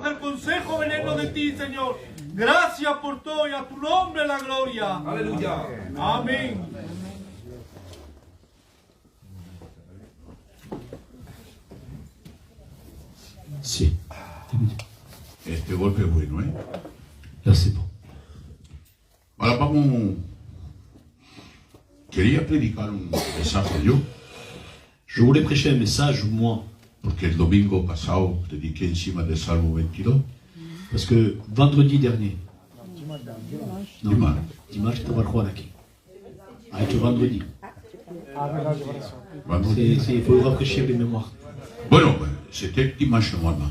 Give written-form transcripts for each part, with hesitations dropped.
bajo el consejo veneno de ti, Señor. Gracias por todo y a tu nombre la gloria. Aleluya. Amén. Sí. Este golpe es bueno, ¿eh? Là, c'est bon. Ahora vamos. Quería predicar un mensaje yo, Je voulais prêcher un message, moi, porque el domingo pasado prediqué encima del Salmo 22. parce que vendredi dernier, non, Dimanche. dimanche, tu vas le croire là. Avec le vendredi. Il faut rafraîchir les mémoires. Bueno, pues, c'était dimanche normalement.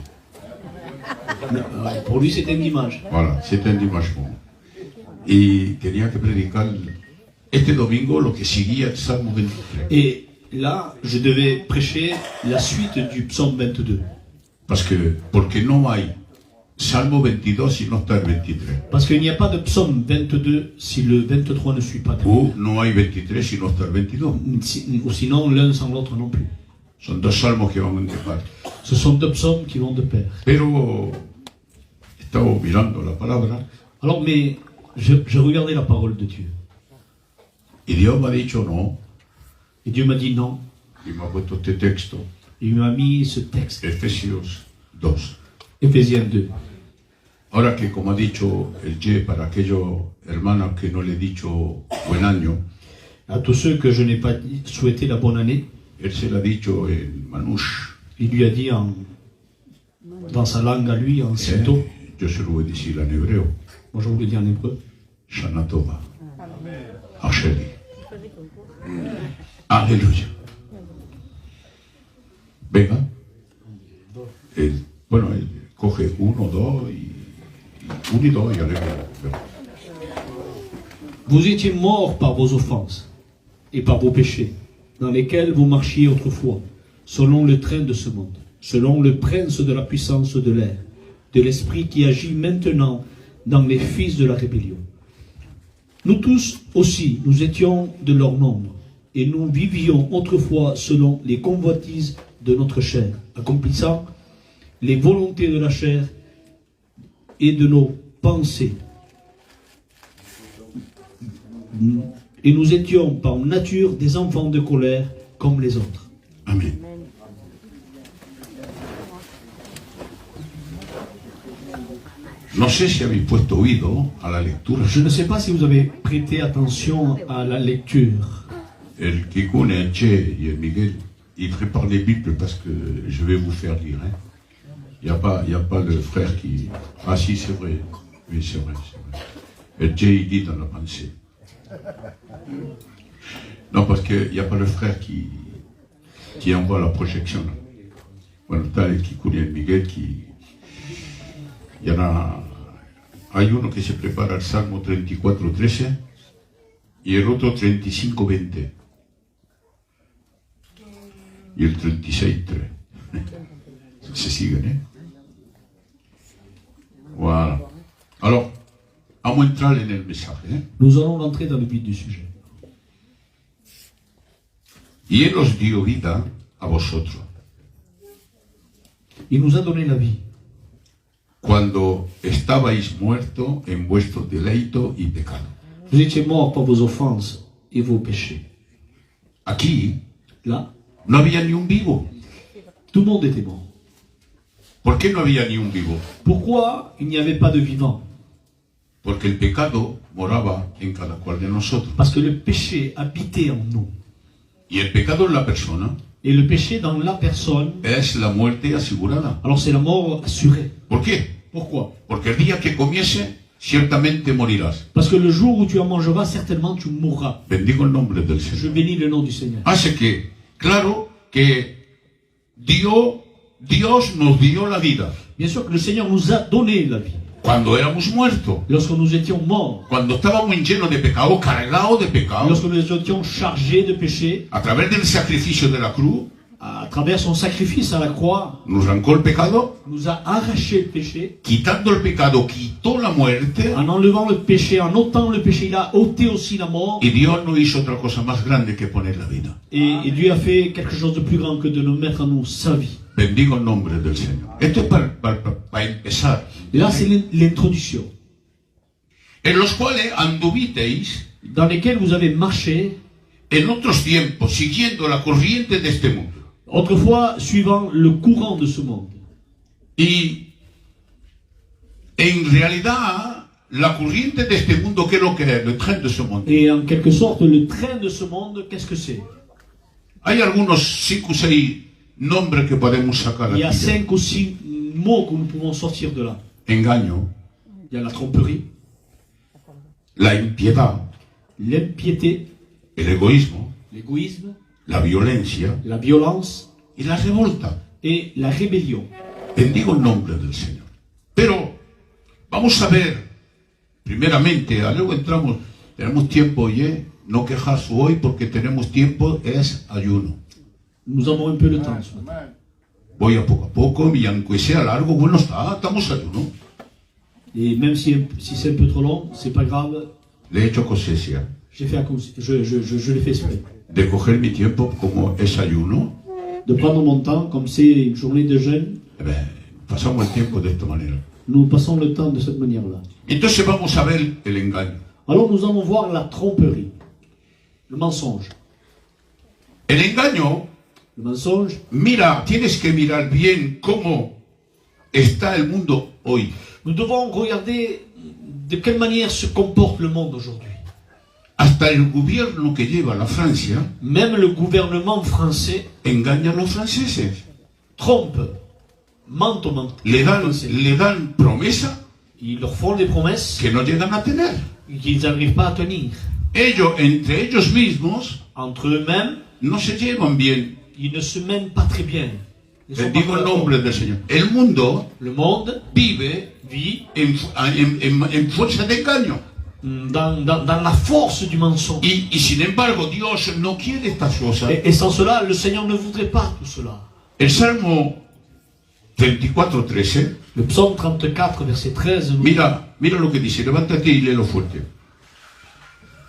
Pour lui, c'était un dimanche. Voilà, c'était un dimanche pour moi. Y tenía que predicar este domingo lo que seguía el Salmo 23. Et là, je devais prêcher la suite du psaume 22. Porque no hay Salmo 22 si no está el 23. Parce qu'il n'y a pas de psaume 22 si le 23 ne suit pas. O no hay 23 si no está el 22. Ou sinon, l'un sans l'autre non plus. Son dos salmos que van en parte. Ce sont deux psaumes qui vont de pair. Pero estaba mirando la palabra Alors, mais je regardais la parole de Dieu. y Dios me ha dicho no. Et Dieu m'a dit non. Y me ha puesto este texto, Il m'a mis ce texte, Efesios 2. Éphésiens 2. Ahora que, como ha dicho el Che, para aquellos hermanos que no le he dicho buen año, À tous ceux que je n'ai pas souhaité la bonne année, él se lo ha dicho en Manush. il lui a dit dans sa langue à lui, en Sinto. Yo se lo voy a decir en hebreo. Moi, je vous le dis en hébreu. Shana Tova. Asheri. Aleluya. Venga. Bueno, él coge 1, 2 y 2 y aleluya. Vous étiez morts par vos offenses et par vos péchés, dans lesquels vous marchiez autrefois, selon le train de ce monde, selon le prince de la puissance de l'air, de l'esprit qui agit maintenant dans les fils de la rébellion. Nous tous aussi, nous étions de leur nombre, et nous vivions autrefois selon les convoitises de notre chair, accomplissant les volontés de la chair et de nos pensées. Et nous étions par nature des enfants de colère comme les autres. Amén. No sé si habéis puesto oído a la lectura. Je ne sais pas si vous avez prêté attention à la lecture. El Kikun, el Che y el Miguel, ils préparent les Bibles parce que je vais vous faire lire. Hein. Il n'y a pas le frère qui... Ah si, c'est vrai. Oui, c'est vrai. El Che, il dit dans la pensée. Non, parce qu'il n'y a pas le frère qui envoie la projection. Là. Bueno, está el Kikun y el Miguel qui... Il y en a... Hay uno que se prepara el Salmo 34:13 y el otro 35:20 y el 36:3. Se siguen, ¿eh? Voilà. Alors, vamos a entrar en el mensaje, ¿eh? Nous allons rentrer dans le vif du sujet. Y Él os dio vida a vosotros Il nous a donné la vie cuando estabais muertos en vuestros deleitos y pecados. Vous étiez morts par vos offenses et vos péchés. Aquí Là, no había ni un vivo. tout le monde était mort. ¿Por qué no había ni un vivo? Pourquoi il n'y avait pas de vivants? Porque el pecado moraba en cada cual de nosotros. Parce que le péché habitait en nous. Y el pecado en la persona Et le péché dans la personne, es la muerte asegurada. alors c'est la mort assurée. ¿Por qué? Pourquoi? Porque el día que comiese, ciertamente morirás. Parce que le jour où tu en mangeras, certainement tu mourras. Bendigo el nombre del Je Señor. bénis le nom du Seigneur. Así que, claro que Dios nos dio la vida Bien sûr que le Seigneur nous a donné la vie. cuando éramos muertos, Lorsque nous étions morts, cuando estábamos llenos de pecado, cargados de pecado, lorsque nous étions chargés de péché, a través del sacrificio de la cruz, à travers son sacrifice à la croix, nos arrancó el pecado, nous a arraché le péché. quitando el pecado, quitó la muerte, En enlevant le péché, en ôtant le péché, il a ôté aussi la mort. y Dios no hizo otra cosa más grande que poner la vida. Et Dieu a fait quelque chose de plus grand que de nous mettre en nous sa vie. Bendigo el nombre del Señor. Esto es para empezar. Là, c'est l'introduction, En los cuales anduvisteis dans lesquelles vous avez marché en otros tiempos, siguiendo la corriente de este mundo. autrefois suivant le courant de ce monde. Y en realidad, la corriente de este mundo, ¿qué es lo que es? El tren de ce mundo. Et en quelque sorte, le train de ce monde, qu'est-ce que c'est? Hay algunos 5 o 6 nombres que podemos sacar Il y a aquí. 5 ou 6 mots que nous pouvons sortir de là. Engaño, Il y a la tromperie, la impiedad, l'impiété, el egoísmo, l'égoïsme, la violencia la violence y la revolta. et la rébellion. Bendigo el nombre del Señor. Pero vamos a ver, primeramente, luego entramos, tenemos tiempo, oye, no quejarse hoy porque tenemos tiempo, es ayuno. Nous avons un peu le temps ce matin. Voy a poco, y aunque sea largo, bueno, estamos ayuno. Et même si c'est un peu trop long, c'est pas grave. Le he hecho conciencia Je l'ai fait exprès. de coger mi tiempo como es ayuno. De prendre mon temps, comme c'est une journée de jeûne, Pasamos el tiempo de esta manera. nous passons le temps de cette manière-là. Entonces vamos a ver el engaño. Alors nous allons voir la tromperie, le mensonge. El engaño, Le mensonge, mira, tienes que mirar bien cómo está el mundo hoy. nous devons regarder de quelle manière se comporte le monde aujourd'hui. Hasta el gobierno que lleva la Francia Même le gouvernement français engaña a los franceses. trompe, ment aux Le Français. dan promesa Ils leur font des promesses que no llegan a tener. qu'ils n'arrivent pas à tenir. Ellos, entre ellos mismos, Entre eux-mêmes, no se llevan bien. ils ne se mènent pas très bien. Ils sont Bendigo pas el très nombre del Señor. El mundo Le monde vive vit en fuerza de engaño. dans la force du mensonge. Y sin embargo, Dios no quiere estas cosas. Et sans cela, le Seigneur ne voudrait pas tout cela. El Salmo 34:13, Le psaume 34, verset 13, nous dit, mira lo que dice, levántate y léelo fuerte.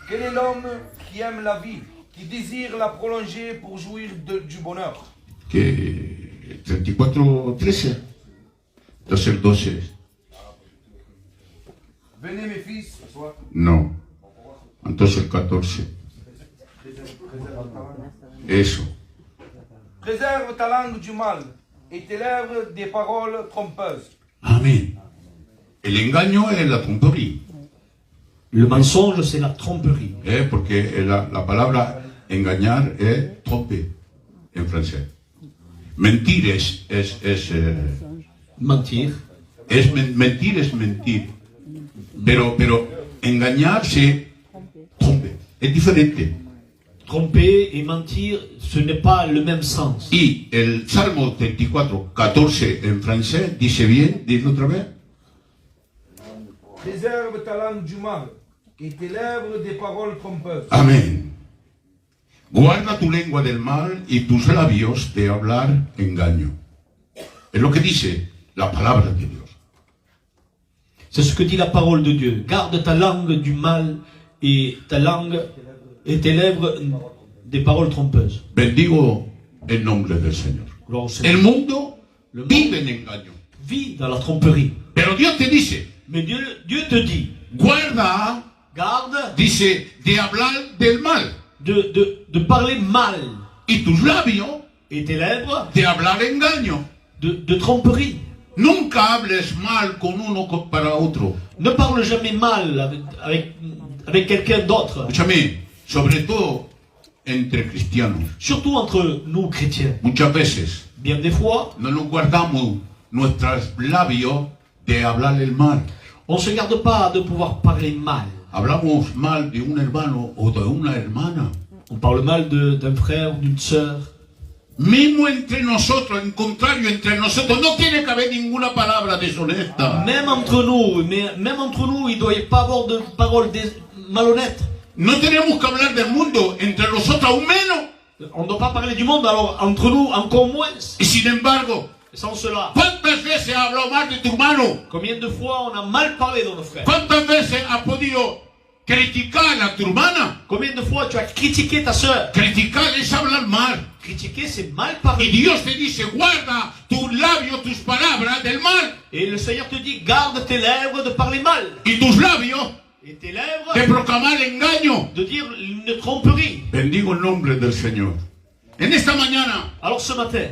Quel est l'homme qui aime la vie, qui désire la prolonger pour jouir du bonheur? Que 34:13, entonces el 12, Venez mes fils, soit. no, entonces el 14, eso. Préserve ta langue du mal et tes lèvres des paroles trompeuses. Amén. El engaño es la trompería, le mensonge, c'est la tromperie. porque la palabra engañar es tromper en francés. Mentir Mentir. mentir es mentir. Pero engañar se trompe. Es diferente. Tromper et mentir, ce n'est pas le même sens. Y el Salmo 34:14 en francés dice bien, dilo otra vez. Préserve ta langue du mal et tes lèvres des paroles trompeuses. Amén. Guarda tu lengua del mal y tus labios de hablar engaño. Es lo que dice la palabra de Dios. C'est ce que dit la parole de Dieu. Garde ta langue du mal et ta langue et tes lèvres des paroles trompeuses. Bendigo el nombre del Señor. Gloire au Seigneur. El mundo vive en engaño. Vis dans la tromperie. Pero Dios te dice, Mais Dieu te dit, guarda, garde dice, de hablar del mal. de parler mal Y tus labios et tes lèvres de hablar engaño. de tromperie. Nunca hables mal con uno para otro. Ne parle jamais mal avec quelqu'un d'autre. Escúchame, sobre todo entre cristianos. Surtout entre nous chrétiens. Muchas veces Bien des fois, no nos guardamos nuestros labios de hablar el mal. on ne se garde pas de pouvoir parler mal. Hablamos mal de un hermano o de una hermana. On parle mal d'un frère, d'une sœur. Mismo entre nosotros, en contrario, entre nosotros, no tiene que haber ninguna palabra deshonesta. Même entre nous, il ne doit pas avoir de paroles malhonnêtes. No tenemos que hablar del mundo, entre nosotros aún menos. On ne doit pas parler du monde, alors entre nous, encore moins. Y sin embargo, Sans cela, ¿cuántas veces has hablado mal de tu hermano? combien de fois on a mal parlé de nos frères? ¿Cuántas veces has podido Criticar a tu hermana. Combien de fois tu as critiqué ta sœur? Criticar es hablar mal. Critiquer, c'est mal Y parler. Dios te dice, guarda tus labios, tus palabras del mal. Et le Seigneur te dit, garde tes lèvres de parler mal. Y tus labios Et tes lèvres de proclamar engaño. de dire une tromperie. Bendigo el nombre del Señor. En esta mañana, Alors ce matin,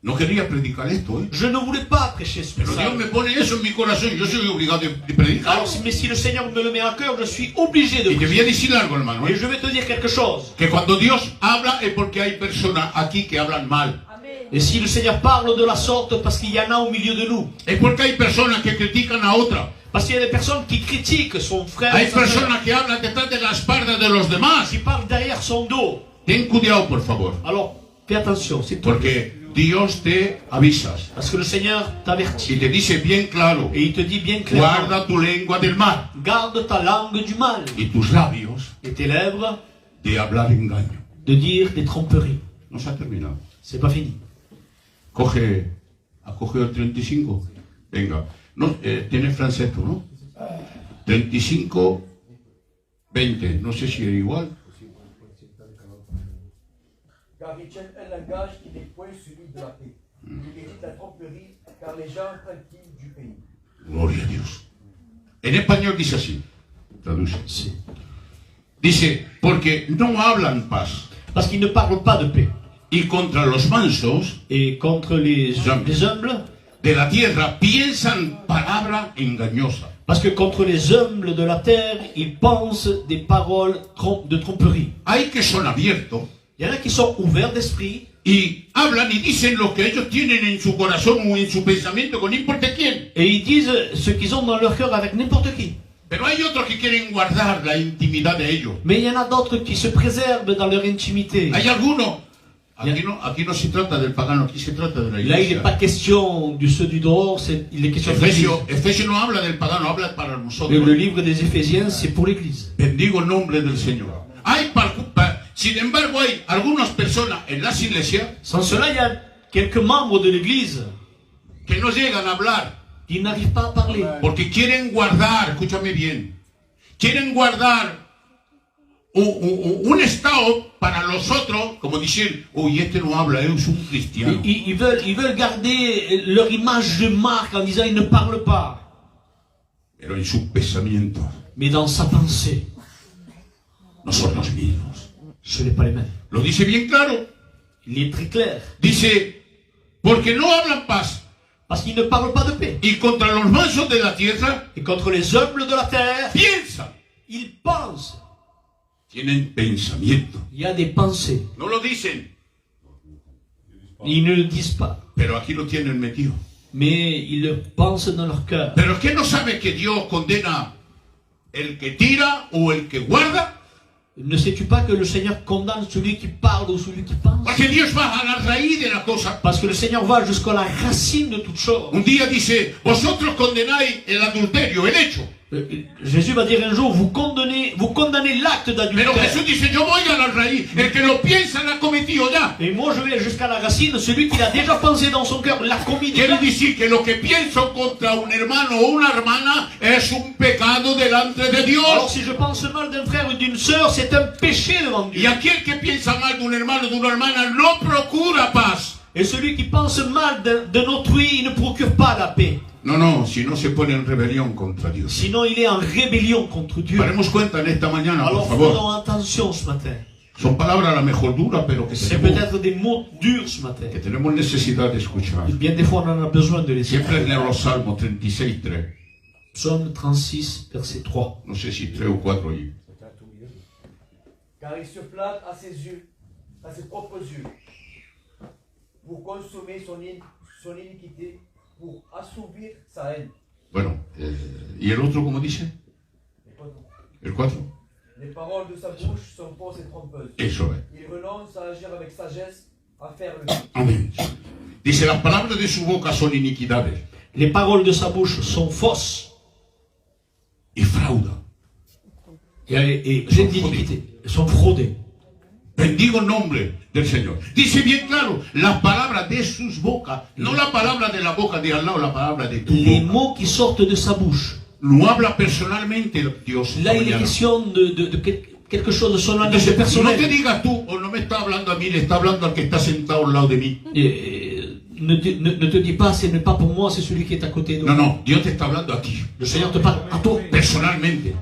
no quería predicar esto, ¿eh? je ne voulais pas prêcher ce Pero Dios message. me pone eso en mi corazón y yo soy obligado de predicar. Alors, mais si le Seigneur me le met à cœur, je suis obligé de Y te voy a prêcher. decir algo, hermano, Et ¿eh? je vais te dire quelque chose. Que cuando Dios habla es porque hay personas aquí que hablan mal. Et si le Seigneur parle de la sorte, parce qu'il y en a au milieu de nous. Es porque hay personas que critican a otras. Parce qu'il y a des personnes qui critiquent son frère, Hay sa sœur, personas que hablan detrás de la espalda de los demás. qui parlent derrière son dos. Ten cuidado, por favor. Alors, fais attention, c'est tout. Porque Dios te avisas Parce que le Seigneur t'avertit. y te dice bien claro, Et il te dit bien clairement, guarda tu lengua del mal garde ta langue du mal y tus labios et tes lèvres de hablar engaño. de dire des tromperies. No se ha terminado. C'est pas fini. ¿Ha cogido el 35? Venga. No, tiene francés tú, ¿no? 35, 20. No sé si es igual. Car ils tiennent un langage qui n'est point celui de la paix. Ils évitent la tromperie, car les gens tranquilles du pays. Gloria a Dios. En español dice así. Traduce. Sí. Dice, porque no hablan paz. Parce qu'ils ne parlent pas de paix. Y contra los mansos Et contre les humbles, de la tierra piensan palabra engañosa. parce que contre les humbles de la terre, ils pensent des paroles de tromperie. Hay que son abiertos Il y en a qui sont ouverts d'esprit y hablan y dicen lo que ellos tienen en su corazón o en su pensamiento con no importa quién. et ils disent ce qu'ils ont dans leur cœur avec n'importe qui. Pero hay otros que quieren guardar la intimidad de ellos. Mais il y en a d'autres qui se préservent dans leur intimité. Hay algunos. Aquí no se trata del pagano, aquí se trata de la Là, il n'est iglesia. pas question du ceux du dehors, il est question de l'Église. Efesio no habla del pagano, habla para Le nosotros. livre des Éphésiens, c'est pour l'Église. Bendigo el nombre del Señor. Sin embargo, hay algunas personas en las iglesias Sans cela, il y a quelques membres de l'Église que no llegan a hablar qui n'arrivent pas à parler. porque quieren guardar, escúchame bien, quieren guardar un estado para los otros, como decir, uy, este no habla, es un cristiano. Ils veulent garder leur image de marque en disant ils ne parlent pas. Pero en sus pensamientos Mais dans sa pensée, no son los mismos. ce n'est pas les mêmes. Lo dice bien claro. Il est très clair. Dice, porque no hablan paz Parce qu'ils ne parlent pas de paix. y contra los mansos de la tierra Et contre les humbles de la terre, piensan. ils pensent. Tienen pensamiento. Il y a des pensées. No lo dicen, Ils ne le disent pas. pero aquí lo tienen metido. Mais ils le pensent dans leur cœur. Pero es que no sabe que Dios condena el que tira o el que guarda. Ne sais-tu pas que le Seigneur condamne celui qui parle ou celui qui pense? Porque Dios va a la raíz de la cosa. Parce que le Seigneur va jusqu'à la racine de toute chose. Un día dice, vosotros condenáis el adulterio, el hecho. Jésus va dire un jour, vous condamnez l'acte Pero d'adultère. Jesús dice, yo voy a la raíz. El que lo piensa lo ha cometido ya. Et moi je vais jusqu'à la racine, celui qui l'a déjà pensé dans son cœur, l'a commis déjà. Quiere decir que lo que pienso contra un hermano o una hermana es un pecado delante de Alors Dios. si je pense mal d'un frère ou d'une sœur, c'est un péché devant Y Dieu. aquel que piensa mal de un hermano o de una hermana no procura paz. Et celui qui pense mal d'un autrui, il ne procure pas la paix. No, si no se pone en rebelión contra Dios. Sinon il est en rébellion contre Dieu. Paremos cuenta en esta mañana, por Alors favor. faisons attention ce matin. Son palabras a lo mejor duras, pero que C'est tenemos, peut-être des mots durs ce matin. que tenemos necesidad de escuchar. Et bien des fois on en a besoin de les Siempre écouter. en los Salmos 36:3. Psaume 36, verset 3. No sé si 3 o 4 allí. Car il se flatte à ses yeux, à ses propres yeux, pour consommer son iniquité, pour assouvir sa haine. Bueno, ¿y el otro cómo dice? El 4. Les paroles de sa bouche sont fausses et trompeuses. Eso es. Il renonce à agir avec sagesse, à faire le bien. Amén. Dice, las palabras de su boca son iniquidades Les paroles de sa bouche sont fausses y frauda. et pleines d'iniquité. Elles sont fraudées. Bendigo el nombre del Señor. Dice bien claro, las palabras de sus bocas, no la palabra de la boca de al lado, la palabra de tu Les boca. mots qui sortent de sa bouche. no habla personalmente Dios. Là, esta il est mañana. question de quelque chose de son langage Entonces, no personnel. te digas tú, o no me está hablando a mí, le está hablando al que está sentado al lado de mí. Ne te dis pas, ce n'est pas pour moi, c'est celui qui est à côté de No, moi. no, Dios te está hablando a ti, Le Seigneur te parle à toi personalmente.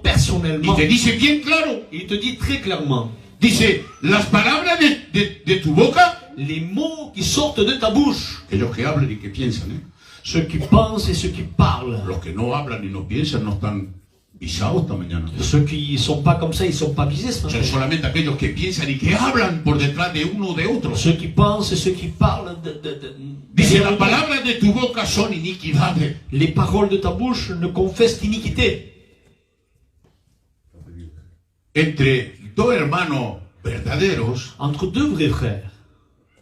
personnellement. Y te dice bien claro, Il te dit très clairement, dice, las palabras de tu boca, les mots qui sortent de ta bouche, aquellos que hablan y que piensan, ceux qui pensent et ceux qui parlent. los que no hablan y no piensan no están pisados esta mañana. Ceux qui sont pas comme ça, ils sont pas visés ce Son matin. solamente aquellos que piensan y que hablan por detrás de uno o de otro. Ceux qui pensent et ceux qui parlent. Dice, las palabras de tu boca son iniquidades. Les paroles de ta bouche ne confessent qu'iniquité. Entre dos hermanos verdaderos Entre deux vrais frères,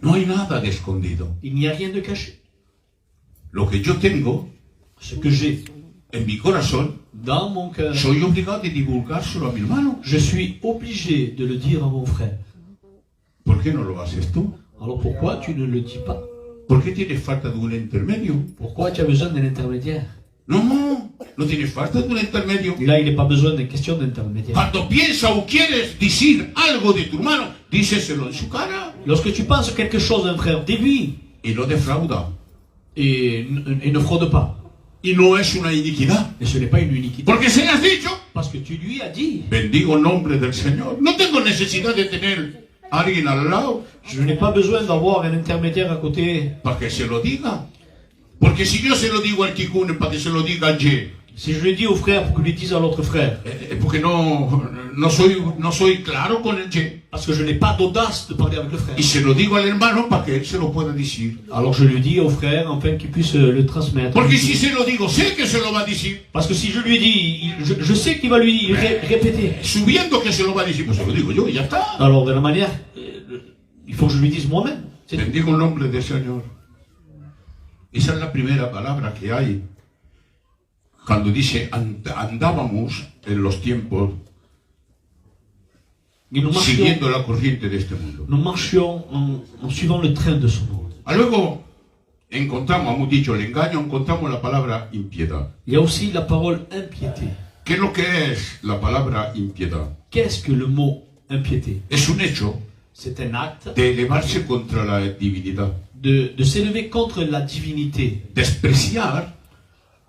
no hay nada de escondido. il n'y a rien de caché. Lo que yo tengo Ce que j'ai en mi corazón, dans mon cœur, soy obligado de divulgárselo a mi hermano. je suis obligé de le dire à mon frère. ¿Por qué no lo haces tú? Alors pourquoi tu ne le dis pas? ¿Por qué tienes falta de un intermedio? Pourquoi tu as besoin d'un intermédiaire? No tienes falta de un intermedio. Là, il n'est pas besoin d'une question d'intermédiaire. Cuando piensas o quieres decir algo de tu hermano, díseselo en su cara Lorsque tu penses quelque chose d'un frère, dis-lui y no defrauda. et ne fraude pas. Y no es una iniquidad. Et ce n'est pas une iniquité. Porque se le has dicho, Parce que tu lui as dit. bendigo el nombre del Señor. No tengo necesidad de tener a alguien al lado Je n'ai pas besoin d'avoir un intermédiaire à côté. para que se lo diga. Porque si yo se lo digo al Kikune para que se lo diga a Ye, Si je le dis au frère pour que lui dise à l'autre frère, porque no soy claro con el Ye. parce que je n'ai pas d'audace de parler avec le frère. Y se lo digo al hermano para que él se lo pueda decir. Alors je le dis au frère afin qu'il puisse le transmettre. Porque si se lo digo, sé que se lo va a decir. Parce que si je lui dis, je sais qu'il va lui répéter. Subiendo que se lo va a decir, pues se lo digo yo y ya está. Alors de la manière, il faut que je lui dise moi-même. C'est tout. Bendigo el nombre del Señor. Esa es la primera palabra que hay. Cuando dice andábamos en los tiempos Et nous marchions, siguiendo la corriente de este mundo. nous marchions en suivant le train de ce monde. Luego encontramos, hemos dicho el engaño, encontramos la palabra impiedad. Il y a aussi la parole impiété. ¿Qué es lo que es la palabra impiedad? Qu'est-ce que le mot impiété? Es un hecho C'est un acte de elevarse contra la divinidad, de s'élever contre la divinité, despreciar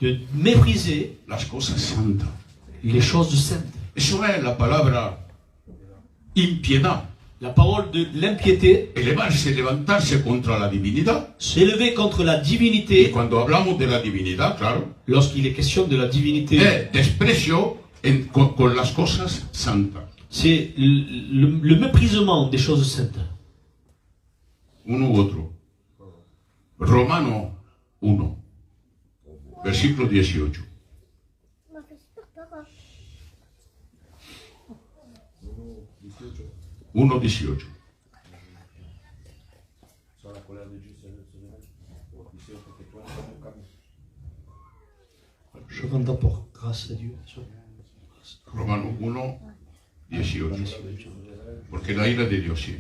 de mépriser las cosas santas. les choses saintes. Eso es la palabra impiedad. La parole de l'impiété, Elevarse, levantarse contra la divinidad. s'élever contre la Y divinité, cuando hablamos de la divinidad, claro, lorsqu'il est question de la divinité, es desprecio con las cosas santas. c'est le méprisement des choses saintes. Uno u otro. Romano 1, versículo 18. Uno 18. Je rends d'abord grâce à Dieu. Romano 1, 18. Porque la ira de Dios, sí.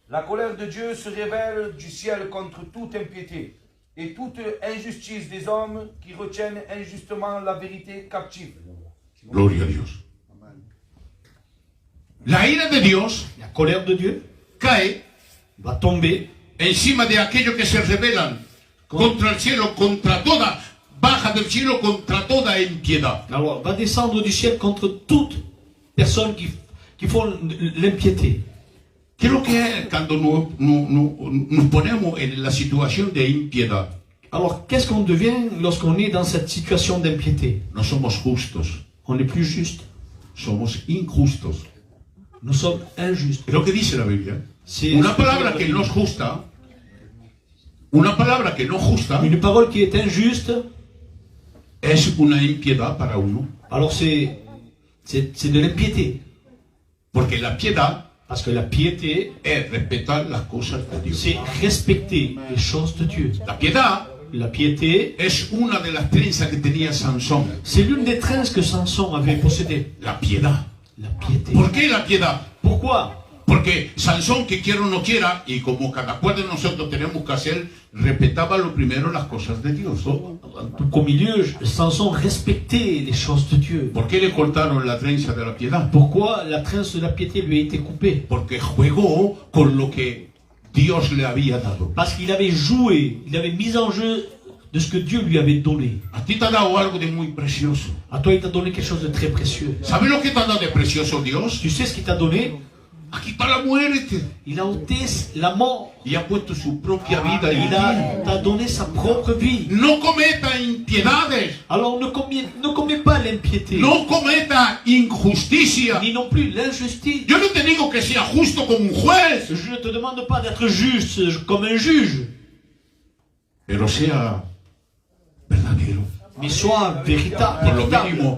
La colère de Dieu se révèle du ciel contre toute impiété et toute injustice des hommes qui retiennent injustement la vérité captive. Gloria a Dios. La ira de Dios La colère de Dieu cae va tomber encima de aquellos que se rebelan contra el cielo, contra toda, baja del cielo contra toda impiedad. alors, va descendre du ciel contre toute personne qui font l'impiété. ¿Qué es lo que es cuando nos ponemos en la situación de impiedad? Alors, qu'est-ce qu'on devient lorsqu'on est dans cette situation d'impiété? No somos justos, On n'est plus juste. somos injustos. Nous sommes injustes. Es lo que dice la Biblia. C'est Una palabra que no es justa, una palabra que no es justa, une parole qui est injuste, es una impiedad para uno. alors c'est de l'impiété. Porque la piedad Parce que la piété, es respetar las cosas de Dios. c'est respecter les choses de Dieu. La piedad La piété, es una de las trenzas que tenía Sansón. c'est l'une des tresses que Samson avait possédées. La piedad. La piété. ¿Por qué la piedad? Pourquoi? Porque Sansón, que quiera o no quiera, y como cada cual de nosotros tenemos que hacer, respetaba lo primero las cosas de Dios. Au milieu, Samson respectait les choses de Dieu. ¿Por qué le cortaron la trenza de la piedad? Pourquoi la trense de la piété lui a été coupée? Porque jugó con lo que Dios le había dado. Parce qu'il avait joué, il avait mis en jeu de ce que Dieu lui avait donné. A ti te ha dado algo de muy precioso. À toi, il t'a donné quelque chose de très précieux. ¿Sabes lo que te ha dado de precioso Dios? Tu sais ce qu'il t'a donné? Aquí está la muerte. Il a ôté la mort. Y ha puesto su propia vida en Il ti. t'a donné sa propre vie. No cometa impiedades. Alors ne commets pas l'impiété, No cometa injusticia. ni non plus l'injustice. Yo no te digo que sea justo como un juez, Je ne te demande pas d'être juste comme un juge, pero sea verdadero. mais sois véritable.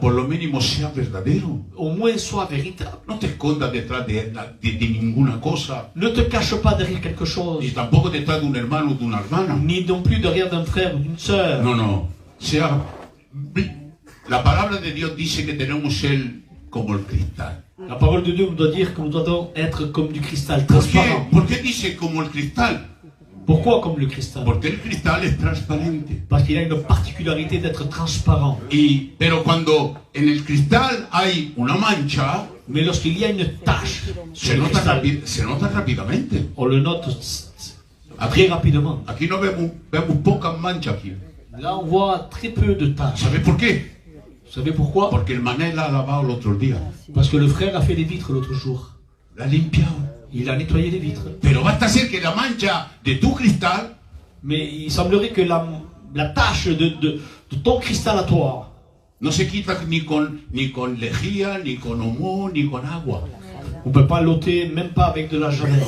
Por lo mínimo sea verdadero. Au moins sois véritable. No te escondas detrás de ninguna cosa, Ne te cache pas derrière quelque chose, ni tampoco detrás de un hermano o de una hermana. ni non plus derrière d'un frère ou d'une sœur. No, no. Sea. La palabra de Dios dice que tenemos ser como el cristal. La parole de Dieu nous doit dire que nous devons être comme du cristal ¿Por qué? transparent. ¿Por qué dice como el cristal? Pourquoi comme le cristal? Porque el cristal es transparente. Parce qu'il a une particularité d'être transparent. Pero cuando en el cristal hay una mancha, Mais lorsqu'il y a une tache sur le cristal, se nota rápidamente. on le note très rapidement. Aquí no vemos pocas manchas aquí. Là, on voit très peu de taches. ¿Sabes por qué? Vous savez pourquoi? Porque el mané la ha lavado el otro día. Parce que le frère a fait les vitres l'autre jour. La ha limpiado. Il a nettoyé les vitres. Pero basta ser que la mancha de tu cristal Mais il semblerait que la tache de ton cristal à toi no se quita ni con lejía, ni con humo, ni con agua. on ne peut pas l'ôter, même pas avec de la javel.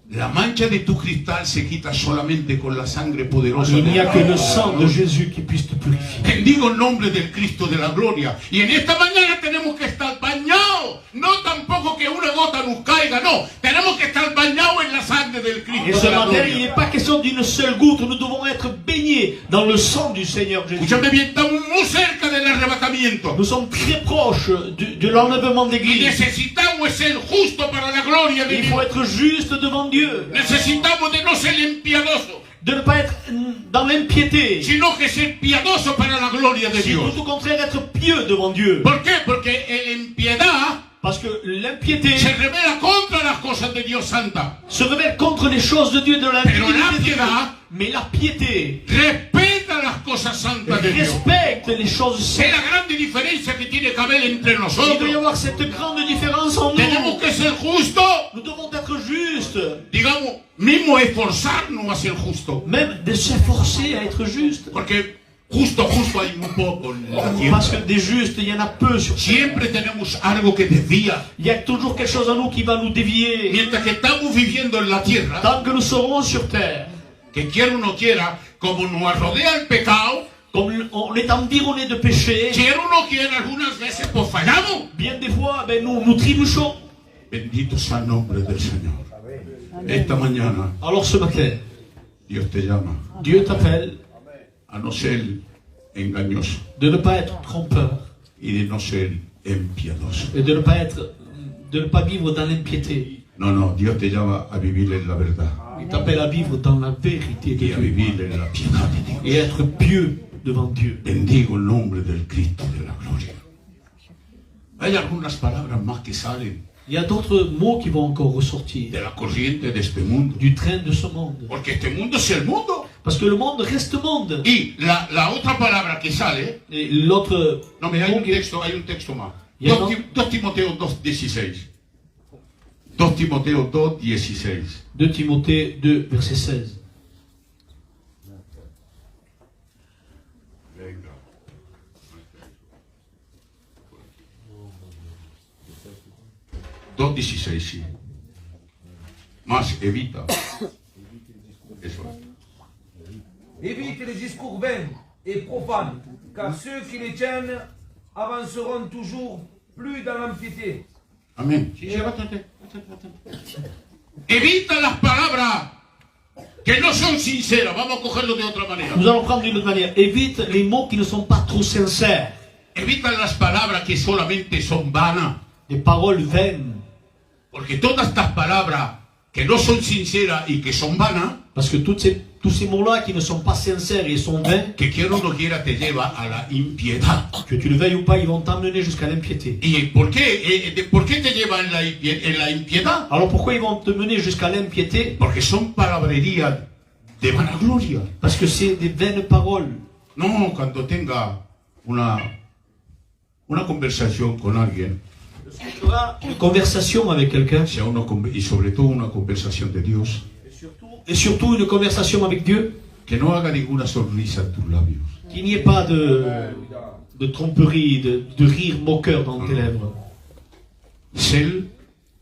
La mancha de tu cristal se quita solamente con la sangre poderosa Il n'y a que de le sang de Jésus qui puisse te purifier. Bendigo el nombre del Cristo de la gloria. Y en esta mañana tenemos que estar bañados. No tampoco que una gota nos caiga, no. Tenemos que estar bañados en la sangre del Et Cristo ce de la matin, il gloria. n'est pas question d'une seule goutte. Nous devons être baignés dans le sang du Seigneur Jésus. Escúchame bien, estamos muy cerca del arrebatamiento. Nous sommes très proches de l'enlèvement de Y l'Église. necesitamos ser justos para la gloria de Il faut Dios. être juste devant Dieu. Necesitamos de no ser impiedosos, De ne pas être dans l'impiété. sino que ser piadosos para la gloria de Sinon, Dios. au contraire, être pieux devant Dieu. ¿Por qué? Porque el impiedad Parce que l'impiété se revela contra las cosas de Dios Santa. se rebelle contre les choses de Dieu, de la Pero la divinité de Dieu. piedad Mais la piété respeta las cosas santas de Dios. respecte les choses Es saintes. la grande diferencia que tiene que haber entre Il doit y nosotros. avoir cette grande différence en Tenemos nous. que ser justos, Nous devons être justes. digamos, mismo esforzarnos a ser justos. Même de s'efforcer à être justes. Porque justo hay muy poco en la tierra. Parce que des justes, il y en a peu sur terre. Siempre tenemos algo que desvía. Il y a toujours quelque chose en nous qui va nous dévier. Mientras que estamos viviendo en la tierra, Tant que nous serons sur terre, que quiera o no quiera, como nos rodea el pecado, comme on est environné de péché, quiera o no quiera, algunas veces pues fallamos. bien des fois, nous trébuchons. Bendito sea el nombre del Señor. Esta mañana Alors ce matin, Dios te llama Dieu t'appelle a no ser engañoso de ne pas être trompeur y de no ser impiedoso. et de ne pas vivre dans l'impiété. No, no, Dios te llama a vivir en la verdad Il t'appelle à vivre dans la vérité de y a Dieu vivir en la piedad de Dios. et être pieux devant Dieu. Bendigo el nombre del Cristo de la gloria. Hay algunas palabras más que salen Il y a d'autres mots qui vont encore ressortir de la corriente de este mundo. du train de ce monde. Porque este mundo es el mundo. Parce que le monde reste monde. Y la otra palabra que sale, Et l'autre no, mira, hay mot un qui- texto más. Ya 2 Timoteo 2:16. 2 Timoteo 2:16. 2 Timothée 2, verset 16. Venga. 2:16, sí. Más evita. Eso. Évite les discours vains et profanes, car ceux qui les tiennent avanceront toujours plus dans l'impiété. Amén. Sí, sí, bastante. Evita las palabras que no son sinceras. Vamos a cogerlo de otra manera. Nous allons prendre d'une autre manière. Évite les mots qui ne sont pas trop sincères. Evita las palabras que solamente son vanas. Des paroles vaines. Porque todas estas palabras que no son sinceras y que son vanas, Parce que tous ces mots-là qui ne sont pas sincères et sont vains, que quiera o no quiera te lleva a la impiedad. que tu le veuilles ou pas, ils vont t'emmener jusqu'à l'impiété. ¿Y por qué te lleva en la impiedad? Alors pourquoi ils vont te mener jusqu'à l'impiété? Porque son palabrerías de vanagloria. Parce que c'est des vaines paroles. No, cuando tenga una conversación con alguien, Tu auras une conversation avec quelqu'un, y sobre todo una conversación de Dios, et surtout une conversation avec Dieu, que no haga ninguna sonrisa en tus labios. qu'il n'y ait pas de tromperie, de rire moqueur dans tes lèvres. Ser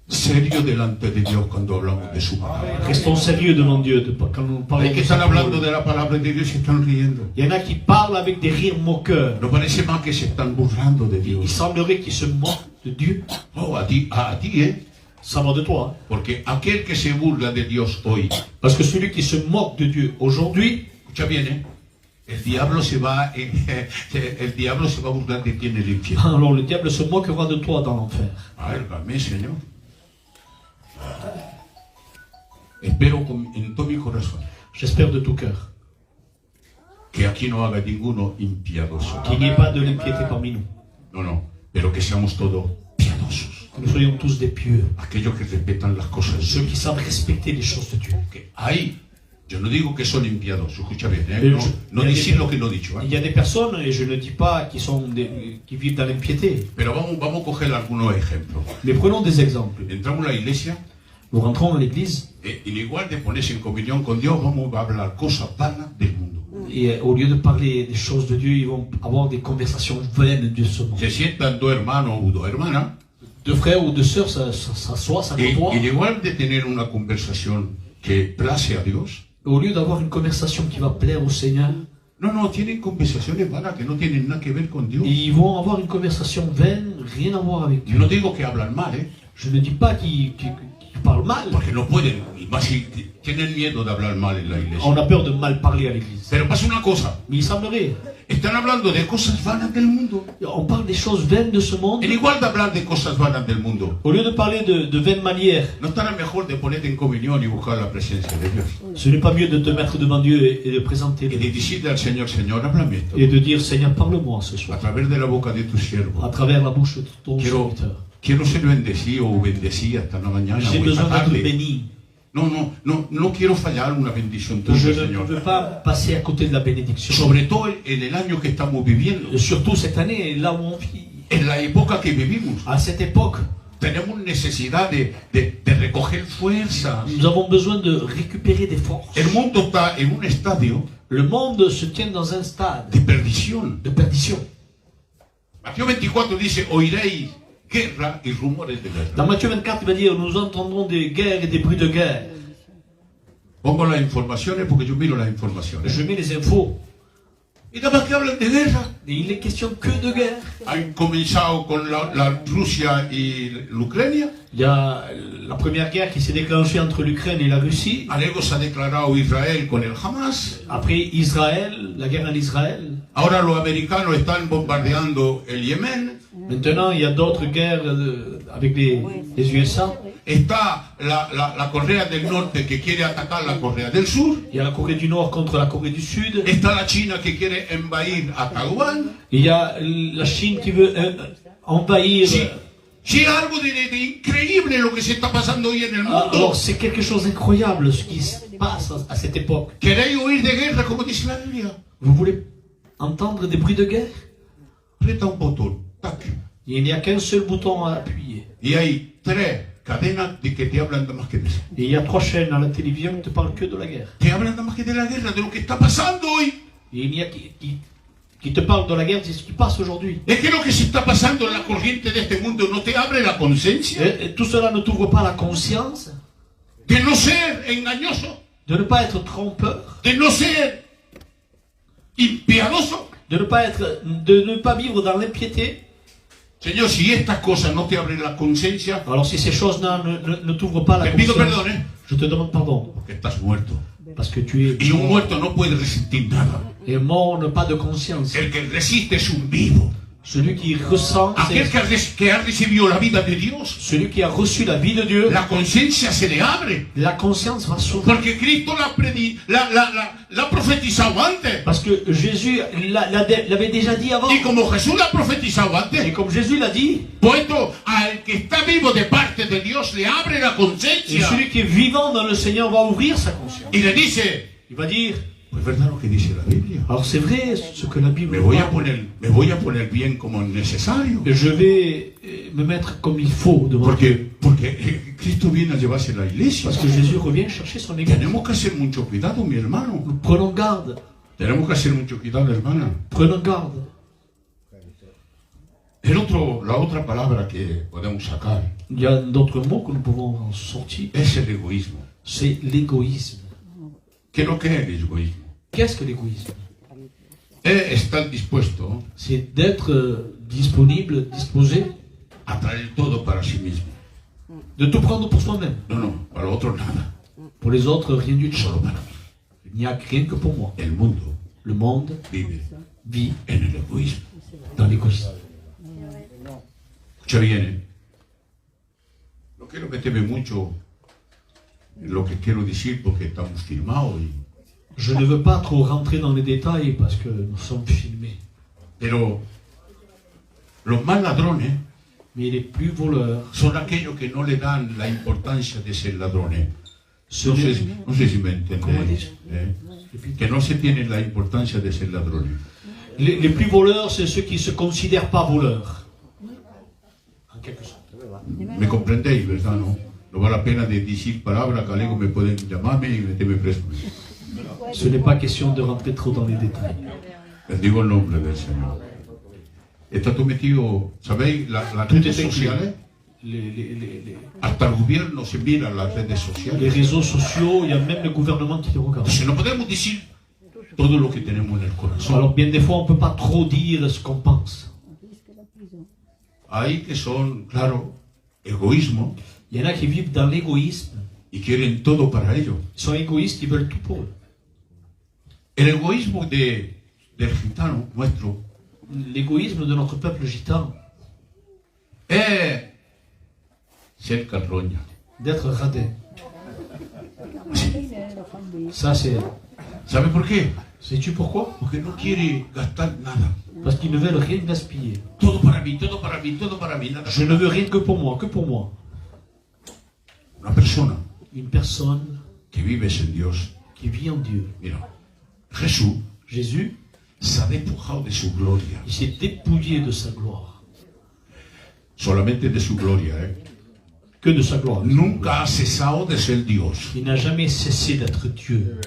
serio delante de Dios cuando hablamos de su palabra. Restons sérieux devant Dieu quand nous parlons Hay que de sa están hablando parole. de la palabra de Dios y se están riendo. Il y en a qui parlent avec des rires moqueurs. No parece más que se están burlando de Il Dios. semblerait qu'ils se moquent de Dieu. Oh, a ti, Ça va de toi. Hein. Porque aquel que se burla de Dios hoy, Parce que celui qui se moque de Dieu aujourd'hui, escucha bien, el diablo se va a burlar de ti en el infierno. alors le diable se moquera de toi dans l'enfer. Válgame, Señor. Espero en todo mi corazón J'espère de tout cœur que aquí no haga ninguno impiadoso. qu'il n'y ait pas de l'impiété parmi nous. No, pero que seamos todos piadosos. Que nous soyons tous des pieux. Aquellos que respetan las cosas de Ceux Dios. qui savent respecter les choses de Dieu. Que hay, yo no digo que son impiadosos, escucha bien, Pero no yo- decir lo que no he dicho. Il y a des personnes, et je ne dis pas qui vivent dans l'impiété, Pero vamos a coger algunos ejemplos. mais prenons des exemples. Entramos a la iglesia Nous rentrons dans l'église, y igual de ponerse en comunión con Dios, vamos a hablar cosas vanas del mundo. et au lieu de parler des choses de Dieu, ils vont avoir des conversations vaines de ce monde. Se sientan dos hermanos o dos hermanas Deux frères ou deux sœurs s'assoient, y s'accroît. igual de tener una conversación que place a Dios, Au lieu d'avoir une conversation qui va plaire au Seigneur, no, tienen conversaciones vanas que no tienen nada que ver con Dios. ils vont avoir une conversation vaine, rien à voir avec Dieu. No digo que hablan mal, Je ne dis pas qu'ils parlent mal. porque no pueden, y más si tienen miedo de hablar mal en la iglesia. On a peur de mal parler à l'église. Pero pasa una cosa, Mais il semblerait, están hablando de cosas vanas del mundo. on parle des choses vaines de ce monde. En igual de hablar de cosas vanas del mundo, Au lieu de parler de vaines manières, ¿no estará mejor de ponerte en comunión y buscar la presencia de Dios? ce n'est pas mieux de te mettre devant Dieu et de présenter Y de decirle al Señor, Señor, háblame esto. et de dire Seigneur, parle-moi ce A soir, través de la boca de tu siervo. à travers la bouche de ton Quiero, serviteur. quiero ser bendecido o bendecida esta mañana J'ai o esta besoin d'être tarde. béni. No quiero fallar una bendición tuya, Je ne Señor. veux pas passer à côté de la bénédiction. Sobre todo en el año que estamos viviendo, Et surtout cette année, là où on vit, en la época que vivimos, à cette époque, tenemos necesidad de recoger fuerzas. nous avons besoin de récupérer des forces. El mundo está en un estadio Le monde se tient dans un stade de perdición. de perdition. Mateo 24 dice, oiréis guerra y rumores de guerra. Dans Matthieu 24, il va dire, nous entendrons des guerres et des bruits de guerre. Pongo las informaciones porque yo miro las informaciones. Je mets les infos. Y nada más que hablan de guerra. Et il n'est question que de guerre. Han comenzado con la Rusia y la Ucrania. Il y a la première guerre qui s'est déclenchée entre l'Ukraine et la Russie. Luego se ha declarado Israel con el Hamas. Après Israël, la guerre en Israël. Ahora los americanos están bombardeando el Yemen. Maintenant, il y a d'autres guerres avec les USA. Está la Corea del Norte que quiere atacar la Corea del Sur. Il y a la Corée du Nord contre la Corée du Sud. Está la China que quiere invadir a Taiwán. Il y a la Chine qui veut envahir. Sí, algo de increíble lo que se está pasando hoy en el mundo. Alors, c'est quelque chose d'incroyable ce qui se passe à cette époque. ¿Queréis oír de guerra como dice la Biblia? Vous voulez entendre des bruits de guerre? Aprieta un botón, tac. Il n'y a qu'un seul bouton à appuyer. Y hay 3 cadenas de que te hablan de más que de eso. Et il y a 3 chaînes à la télévision qui ne te parlent que de la guerre. Te hablan de más que de la guerra, de lo que está pasando hoy. Et il y a qui te parlent de la guerre, c'est ce qui passe aujourd'hui. Es que lo que se está pasando en la corriente de este mundo no te abre la conciencia Et tout cela ne t'ouvre pas la conscience de no ser engañoso, de ne pas être trompeur, de no ser impiadoso. de ne pas vivre dans l'impiété. Señor, si estas cosas no te abren la conciencia, Alors si ces choses-là ne t'ouvrent pas la te pido conscience, perdón, je te demande pardon, porque estás muerto. parce que tu es Y un muerto no puede resistir nada. et mort n'a pas de conscience. El que resiste es un vivo. Celui qui ressent, aquel que ha recibido la vida de Dios, celui qui a reçu la vie de Dieu, la conciencia se le abre. la conscience va s'ouvrir. Porque Cristo la profetizado antes. Parce que Jésus l'avait déjà dit avant. Y como Jesús la profetizado Et antes, comme Jésus l'a dit, puesto al que está vivo de parte de Dios le abre la et conciencia. celui qui est vivant dans le Seigneur va ouvrir sa conscience. Y le dice, Il va dire, pues verdad lo que dice la Biblia. alors c'est vrai ce que la Bible Me voy a parle. poner bien como necesario. Je vais me mettre comme il faut devant Dieu. Porque Cristo viene a llevarse la iglesia. Parce que Jésus revient chercher son église. Tenemos que hacer mucho cuidado, mi hermano. Nous prenons garde. Tenemos que hacer mucho cuidado, hermana. Prenons garde. La otra palabra que podemos sacar Il y a d'autres mots que nous pouvons en sortir. es el egoísmo. C'est l'égoïsme. ¿Qué es lo que es el egoísmo? Qu'est-ce que l'égoïsme? Es estar dispuesto C'est d'être disponible, disposé, a traer todo para sí mismo. de tout prendre pour soi-même. No, para otros nada. Pour les autres, rien du tout. Solo para mí. Il n'y a rien que pour moi. El mundo Le monde vive vit en el egoísmo. dans l'égoïsme. Escucha bien, ¿eh? No quiero meterme mucho en lo que quiero decir porque estamos filmados. Je ne veux pas trop rentrer dans les détails parce que nous sommes filmés. Pero los más ladrones Mais les plus voleurs, son aquellos que no le dan la importancia de ser ladrones. ce No n'est- sé si me ¿Cómo entendéis. dices? Que no se tienen la importancia de ser ladrones. les plus voleurs, c'est ceux qui ne se considèrent pas voleurs. En quelque sorte. ¿Me comprendéis, verdad? No vale la pena de decir palabras que luego me pueden llamarme y meterme preso. Ce n'est pas question de rentrer trop dans les détails. Bendigo el nombre del Señor. Está tú metido, ¿sabéis? Las redes sociales, hasta el gobierno se mira las redes Les sociales. réseaux sociaux, il y a même le gouvernement qui les regarde. Entonces no podemos decir todo lo que tenemos en el corazón. Alors bien des fois, on ne peut pas trop dire ce qu'on pense. Hay que son, claro, egoísmo Il y en a qui vivent dans l'égoïsme. y quieren todo para ellos. Ils sont égoïstes, ils veulent tout pour eux. El egoísmo del gitano nuestro L'égoïsme de notre peuple gitan, es ser carroña. d'être radin. Ça, c'est... ¿Sabe por qué? Sais-tu pourquoi? Porque no quiere gastar nada. Parce qu'ils ne veulent rien gaspiller. Todo para mí, todo para mí, todo para mí. Nada. Je ne veux rien que pour moi, que pour moi. Una persona Une personne que vive en Dios. qui vit en Dieu. Mira, Jesús Jésus, se ha despojado de su gloria. il s'est dépouillé de sa gloire. Solamente de su gloria, ¿eh? Que de sa gloire. Nunca ha cesado de ser Dios. Il n'a jamais cessé d'être Dieu.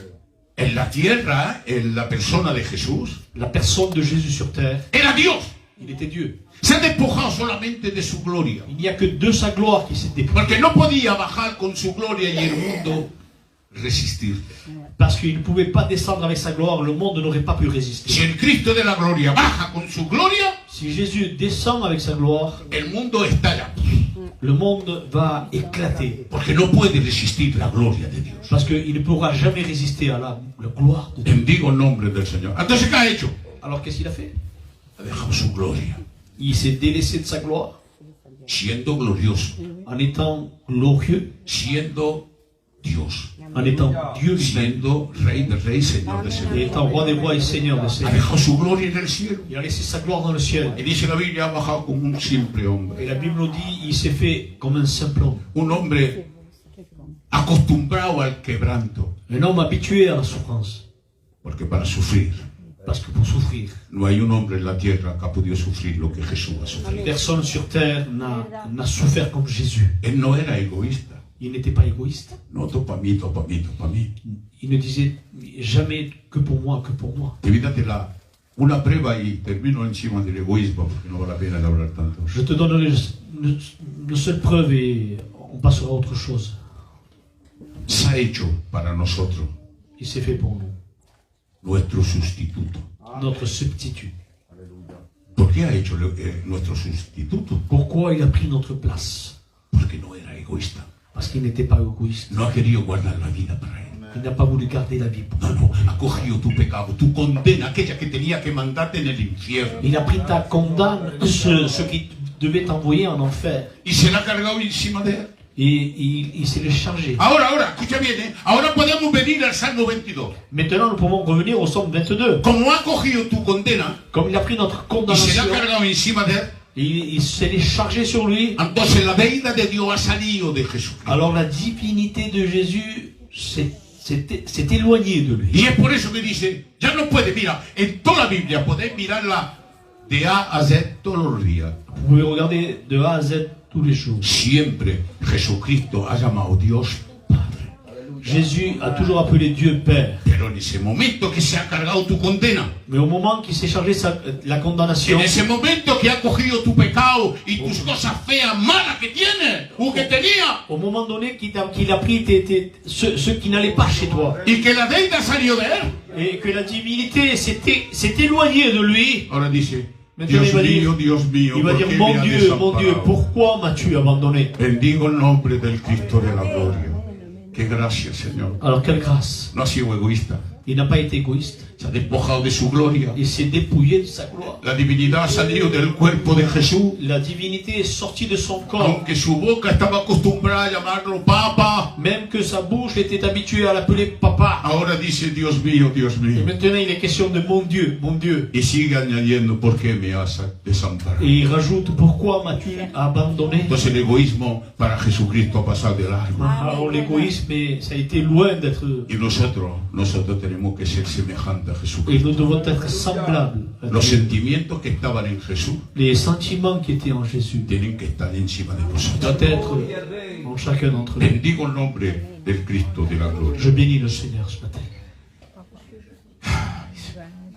En la tierra, en la persona de Jesús, La personne de Jésus sur terre, era Dios. il était Dieu. Se ha despojado solamente de su gloria. Il n'y a que de sa gloire qui s'est dépouillé. Porque no podía bajar con su gloria y el mundo resistir. Parce qu'il ne pouvait pas descendre avec sa gloire, le monde n'aurait pas pu Si résister. el Cristo de la gloria baja con su gloria, Si Jésus descend avec sa gloire, el mundo estalla. le monde va éclater. Porque no puede resistir la gloria de Dios. Parce qu'il ne pourra jamais résister à la gloire de Dieu. Bendigo el nombre del Señor. Entonces, ¿qué ha hecho? Alors qu'est-ce qu'il a fait? Ha dejado su gloria, Il s'est délaissé de sa gloire siendo glorioso, en étant glorieux, siendo Dios, en étant Dieu lui-même, siendo Rey de Reyes, Señor de et Señores. étant roi des rois et seigneur des Ha seigneurs. dejado su gloria en el cielo. Il a laissé sa gloire dans le ciel. Y dice la Biblia, ha bajado como un simple hombre. Et la Bible nous dit, il s'est fait comme un simple homme. Un hombre acostumbrado al quebranto. Un homme habitué à la souffrance. Porque para sufrir, Parce que pour souffrir, no hay un hombre en la tierra que ha podido sufrir lo que Jesús ha sufrido. personne sur terre n'a souffert comme Jésus. Él no era egoísta. Il n'était pas égoïste. No, todo para mí, todo para mí, todo para mí. Il ne disait jamais que pour moi, que pour moi. Evítate una prueba y termino encima del egoísmo porque no vale la pena de hablar tanto. Je te donnerai une seule preuve et on passera à autre chose. Se ha hecho para nosotros Il s'est fait pour nous, nuestro sustituto. notre substitut. ¿Por qué ha hecho nuestro sustituto? Pourquoi il a pris notre place? Porque no era egoísta. Parce qu'il n'était pas égoïste. No ha querido guardar la vida para él. Il n'a pas voulu garder la vie pour No, lui. no, ha cogido tu pecado, tu condena, aquella que tenía que mandarte en el infierno. Il a pris ta condamne, ce qui devait t'envoyer en enfer. Y se la ha cargado encima de él. Et il s'est le chargé. Ahora, escucha bien, ¿eh? Ahora podemos venir al Salmo 22. Maintenant, nous pouvons revenir au Psaume 22. Como ha cogido tu condena Comme il a pris notre y se la condamnation, ha cargado encima de él, il s'est chargé sur lui. entonces la deidad de Dios ha salido de Jesucristo. Alors la divinité de Jésus s'est éloignée de lui. Y es por eso que dice, ya no puede, mira, en toda la Biblia podéis mirarla de A a Z todos los días. Vous pouvez regarder de A à Z tous les jours. Siempre Jesucristo ha llamado Dios Padre. Jésus a toujours appelé Dieu Père. Pero en ese momento que se ha cargado tu condena, Mais au moment qu'il s'est chargé la condamnation, en ese momento que ha cogido tu pecado y tus cosas feas, malas que tienes o que tenía, au moment donné qu'il a pris ceux qui n'allaient pas chez toi, y que la deidad salió de él, et que la divinité s'est éloignée de lui, ahora dice, Maintenant, Dios il va dire, mío, Dios mío, il va ¿por dire, qué mon me has Dieu, desamparado? pourquoi m'as-tu abandonné? Bendigo el nombre del Cristo de la gloria. Qué gracia, Señor. Alors quelle grâce! No ha sido egoísta, Il n'a pas été égoïste. se ha despojado de su gloria. Il s'est dépouillé de sa gloire. La divinidad ha salido del cuerpo de Jesús. La divinité est sortie de son corps. Aunque su boca estaba acostumbrada a llamarlo Papa, Même que sa bouche était habituée à l'appeler papa. ahora dice Dios mío, Dios Et mío. maintenant il est question de mon Dieu, mon Dieu. Y sigue añadiendo, ¿por qué me has desamparado? Et il rajoute, pourquoi m'as-tu abandonné? Entonces el egoísmo para Jesucristo ha pasado de largo. Alors l'égoïsme, ça a été loin d'être... Y nosotros tenemos que ser semejantes a Et Jesucristo. nous devons être semblables. à Los Dieu. sentimientos que estaban en Jesús Les sentiments qui étaient en Jésus tienen que estar encima de nosotros. doivent être en chacun d'entre nous. Bendigo el nombre del Cristo de la gloria. Je bénis le Seigneur ce matin.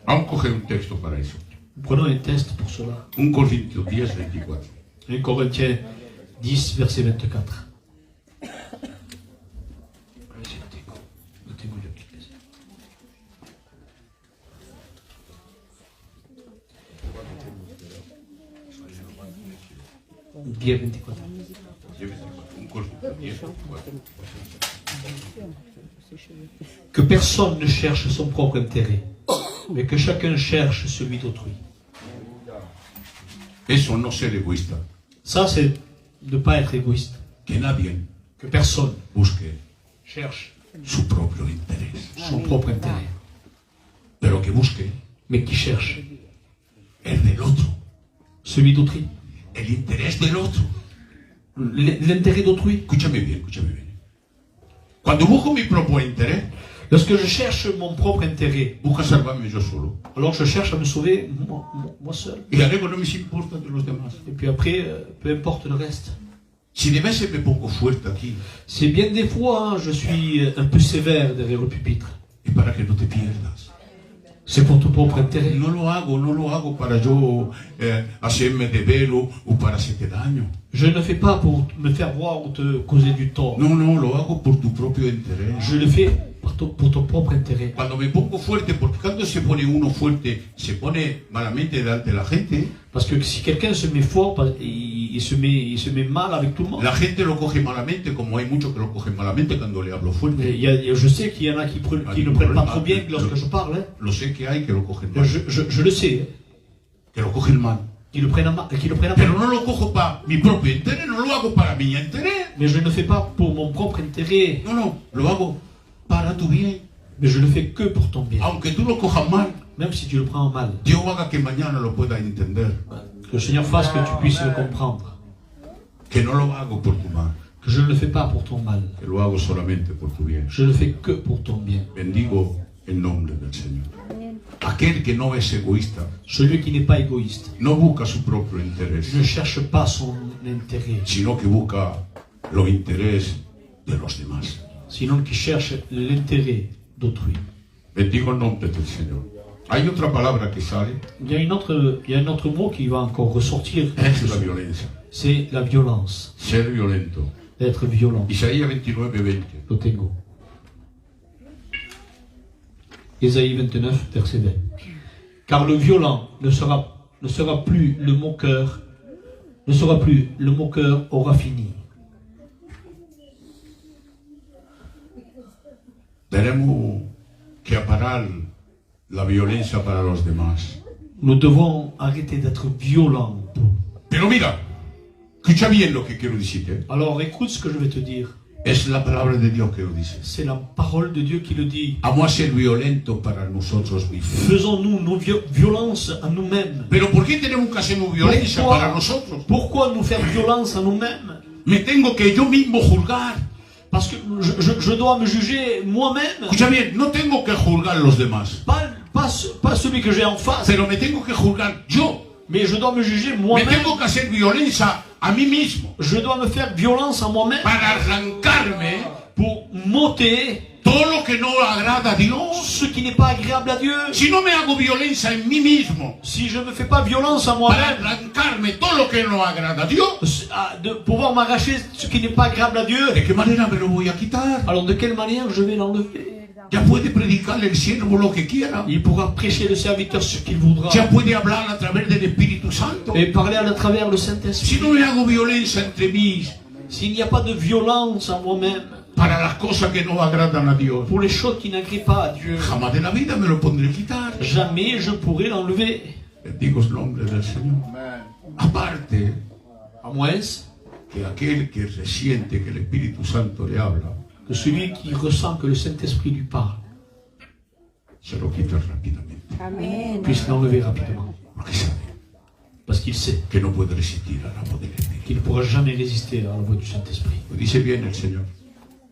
Vamos a coger un texto para eso. Prenons un test pour cela. 1 Corintios 10, 24. 1 Corinthiens 10, verset 24. Día 24. 1 Corintios 10, 24. Que personne ne cherche son propre intérêt, mais que chacun cherche celui d'autrui. Eso no ser egoísta. Ça, c'est ne pas être égoïste. Que nadie Que personne busque cherche su propio interés, son propre intérêt, pero que busque mais qui cherche el del otro, celui d'autrui. el interés del otro. L'intérêt d'autrui. Escúchame bien, escúchame bien. Cuando busco mi propio interés, Lorsque je cherche mon propre intérêt, busco salvarme yo solo. alors je cherche à me sauver moi seul. Y luego no me importa de los demás. Et puis après, peu importe le reste. Si de veces me pongo fuerte aquí, C'est bien que des fois, hein, je suis un peu sévère derrière le pupitre. es para que no te pierdas. C'est pour ton propre intérêt. No lo hago para yo hacerme de velo o para hacerte daño. Je ne le fais pas pour me faire voir ou te causer du tort. No, lo hago por tu propio interés. Je le fais pour ton propre intérêt. Cuando me pongo fuerte, porque cuando se pone uno fuerte, se pone malamente delante de la gente, Parce que si quelqu'un se met fort, il se met mal avec tout le monde. la gente lo coge malamente, como hay muchos que lo cogen malamente cuando le hablo Mais fuerte. je sais qu'il y en a qui ne prennent pas trop bien lorsque je parle. Hein. Lo sé que hay que lo cogen mal. Je le sais. Hein. Que lo cogen mal. Qui le prennent à mal. Pero no lo cojo para mi propio interés, no lo hago para mi interés. Mais je ne le fais pas pour mon propre intérêt. No, lo hago para tu bien. Mais je le fais que pour ton bien. Aunque tú lo cojas mal, Même si tu le prends mal. Dios haga que mañana lo puedas entender. Que le Seigneur fasse que tu puisses le comprendre. Que no lo hago por tu mal, Que je ne le fais pas pour ton mal. que lo hago solamente por tu bien. Je le fais que pour ton bien. Bendigo el nombre del Señor. Aquel que no es egoísta, Celui qui n'est pas égoïste no busca su propio interés, ne cherche pas son intérêt, sino que busca los intereses de los demás. sinon qui cherche l'intérêt d'autrui. Bendigo el nombre del Señor. Hay otra palabra que sale, Il y a un autre mot qui va encore ressortir. es la violencia. C'est la violence. Ser violento. D'être violent. Isaías 29:20. Lo tengo. Ésaïe 29, verset 20. Car le violent ne sera plus le moqueur, aura fini. Tenemos que parar la violencia para los demás. Nous devons arrêter d'être violents. Pero mira, escucha bien lo que quiero decirte. Alors écoute ce que je vais te dire. Es la palabra de Dios que lo dice. C'est la parole de Dieu qui le dit. Vamos a ser violentos para nosotros mismos. Faisons-nous nos violences à nous-mêmes. Pero ¿por qué tenemos que hacernos violencia para nosotros? Pourquoi nous faire violence à nous-mêmes? Me tengo que yo mismo juzgar. Parce que je dois me juger moi-même. Escucha bien, no tengo que juzgar los demás. Pas celui que j'ai en face. Pero me tengo que juzgar yo. Mais je dois me juger Me moi-même. tengo que hacer violencia a mí mismo. Je dois me faire violence à moi-même. Para arrancarme Pour m'ôter todo lo que no agrada a Dios. ce qui n'est pas agréable à Dieu. Si no me hago violencia en mí mismo, Si je ne me fais pas violence à para moi-même, arrancarme todo lo que no agrada a Dios, de pouvoir m'arracher ce qui n'est pas agréable à Dieu, ¿de qué manera me lo voy a quitar? alors de quelle manière je vais l'enlever? Ya puede predicarle el siervo lo que quiera. Il pourra prêcher le serviteur ce qu'il voudra Ya puede hablar a través del Espíritu Santo. et parler à travers le Si Saint-Esprit. no me hago violencia entre mí S'il n'y a pas de violence en moi-même para las cosas que no agradan a Dios, pour les choses qui n'agréent pas à Dieu, jamás de la vida me lo pondré a quitar. jamais je pourrai l'enlever. Bendigo el nombre del Señor. Aparte, À moins que aquel que resiente que el Espíritu Santo le habla, que celui qui ressent que le Saint-Esprit lui parle se lo quita rápidamente. puisse l'enlever rapidement. Porque sabe Parce qu'il sait que no puede resistir a la voz del Espíritu. qu'il ne pourra jamais résister à la voix du Saint-Esprit. Lo dice bien el Señor.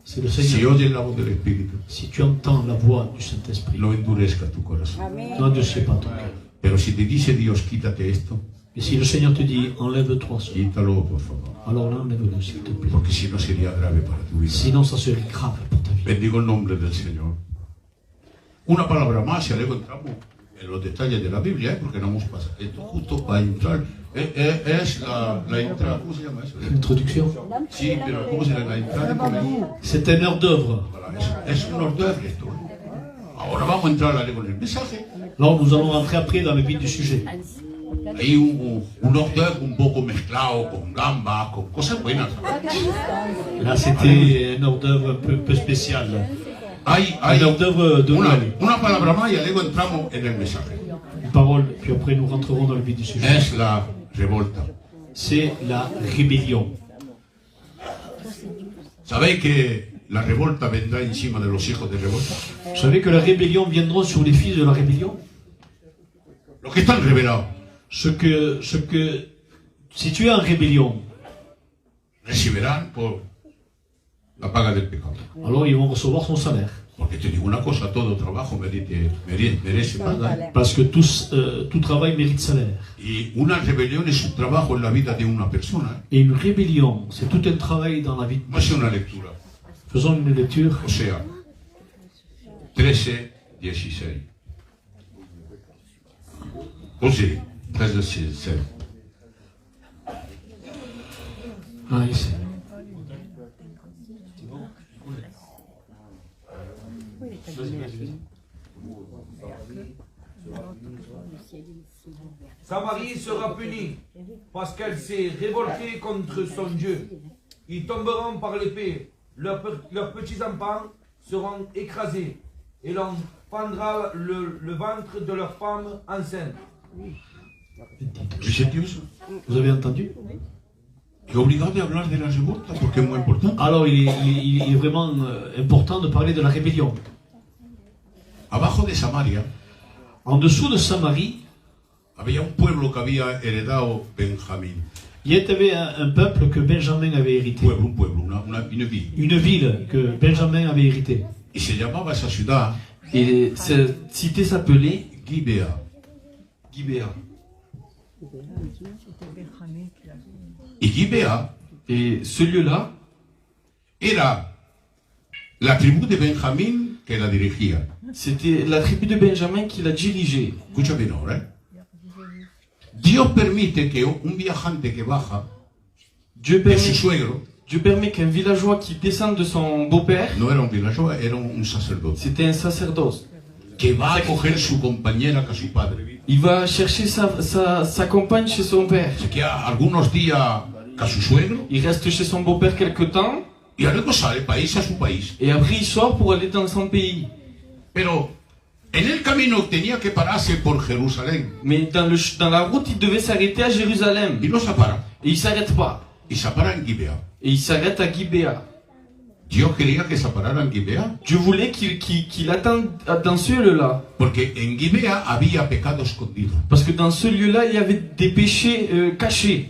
C'est le Si Seigneur. oyes la voz del Espíritu, Si tu entends la voix du Saint-Esprit, no endurezca tu corazón. n'endurcis pas ton cœur. Pero si te dice Dios, quítate esto, Et si le Seigneur te dit, enlève-toi ça, quítalo, por favor. alors là, enlève-le, s'il te plaît. Porque si no sería grave para tu vida. Sinon, ça serait grave pour ta vie. Bendigo el nombre del Señor. Una palabra más y luego entramos en los detalles de la Biblia, porque no hemos pasado. Esto justo para entrar. Es la entrada, ¿cómo se llama eso? Introduction. Sí, pero ¿cómo se llama la entrada? C'est un heure d'œuvre. Es un hors d'œuvre esto. Ahora vamos a entrar con el mensaje. Alors, nous allons rentrer après dans le vif du sujet. Hay un hors d'œuvre un poco mezclado con gambas, con cosas buenas. Là, c'était un hors d'œuvre un peu spécial. Hay Un hors d'œuvre de Noël. una palabra más y luego entramos en el mensaje. Une parole, puis après, nous rentrerons dans le vif du sujet. Es la revolta. C'est la rébellion. ¿Sabéis que la revolta vendrá encima de los hijos de revolta? Vous savez que la rébellion viendra sur les fils de la rébellion? Los que están rebelados Si tu es en rébellion, recibirán por la paga del pecado. alors ils vont recevoir son salaire. Porque te digo una cosa, todo trabajo merece paga. Parce que tout travail mérite salaire. Y una rebelión es un trabajo en la vida de una persona. Et une rébellion, c'est tout un travail dans la vie. Más una lectura. Faisons une lecture. O sea, 13:16. O sí, 13:16. Ah, ici. Samarie sera punie parce qu'elle s'est révoltée contre son Dieu. Ils tomberont par l'épée. Leurs petits-enfants seront écrasés et l'on fendra le ventre de leurs femmes enceintes. Vous avez entendu? Es obligado de hablar de la revolta porque es muy importante. Alors, il est vraiment important de parler de la rébellion. Abajo de Samaria En dessous de Samarie, había un pueblo que había heredado Benjamín. il y avait un peuple que Benjamin avait hérité. Un pueblo, une ville. Une ville que Benjamin avait héritée. Y se llamaba esa ciudad Et cette cité s'appelait Gibea. Gibea. Y Gibea Et ce lieu-là, era la tribu de Benjamín que la dirigía. c'était la tribu de Benjamin qui l'a dirigée. Escucha bien ahora, ¿eh? Dios permite que un viajante que baja Dieu de su permet, suegro, Dieu permet qu'un villageois qui descende de son beau-père, no era un villageois, era un sacerdote, c'était un sacerdoce, que va a coger su compañera que a su padre. il va chercher sa compagne chez son père. Se queda algunos días que a su suegro Il reste chez son beau-père quelque temps, y luego sale país a su país. Et après, il sort pour aller dans son pays. Pero en el camino tenía que pararse por Jerusalén. Mais dans la route, il devait s'arrêter à Jérusalem. Y no se para. Et il s'arrête pas. Y se para en Gibea. Et il s'arrête à Gibéa. Dios quería que se parara en Gibea. Dieu voulait qu'il attende dans ce lieu-là. Porque en Gibea había pecado escondido. Parce que dans ce lieu-là, il y avait des péchés cachés.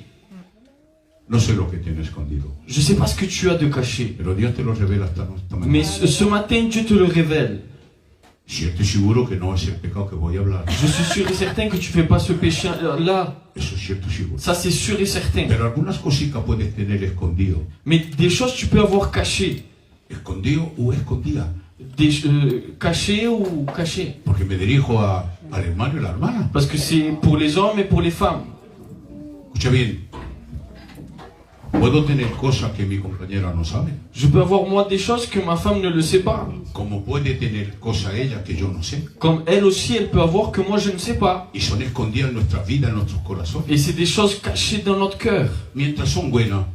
No sé lo que tiene escondido. Je sais pas ce que tu as de caché. Pero Dios te lo revela esta mañana. Mais ce matin, Dieu te le révèle. Si estoy seguro que no es el pecado que voy a hablar. Je suis sûr et certain que tu fais pas ce péché-là. Eso es cierto, seguro. Ça, c'est sûr et certain. Pero algunas cositas puedes tener escondido. Mais des choses, tu peux avoir cachées. Escondido o escondida. Cachées ou cachées. Porque me dirijo al hermano y la hermana. Parce que c'est pour les hommes et pour les femmes. Escucha bien. Puedo tener cosas que mi compañera no sabe. Je peux avoir moi des choses que ma femme ne le sait pas. Como puede tener cosas ella que yo no sé. Comme elle aussi, elle peut avoir que moi je ne sais pas. Y son escondidas en nuestras vidas, en nuestros corazones. Et c'est des choses cachées dans notre cœur. Mientras son buenas,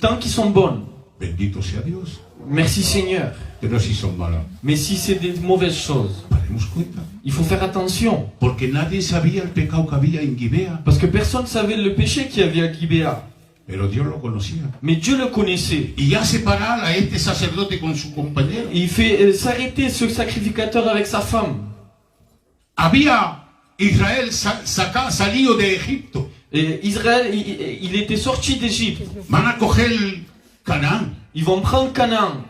Tant qu'ils sont bonnes, bendito sea Dios. merci Seigneur. Pero si son malas, Mais si c'est des mauvaises choses, paremos cuenta. il faut faire attention. Porque nadie sabía el pecado que había en Gibea. Parce que personne ne savait le péché qu'il y avait à Gibéa. Pero Dios lo conocía. Mais Dieu le connaissait. Y hace parar a este sacerdote con su compañero. Et il fait s'arrêter ce sacrificateur avec sa femme. Había Israel salido de Egipto. Et Israël, il était sorti d'Égypte. Van a coger Canaán. Ils vont prendre Canaan.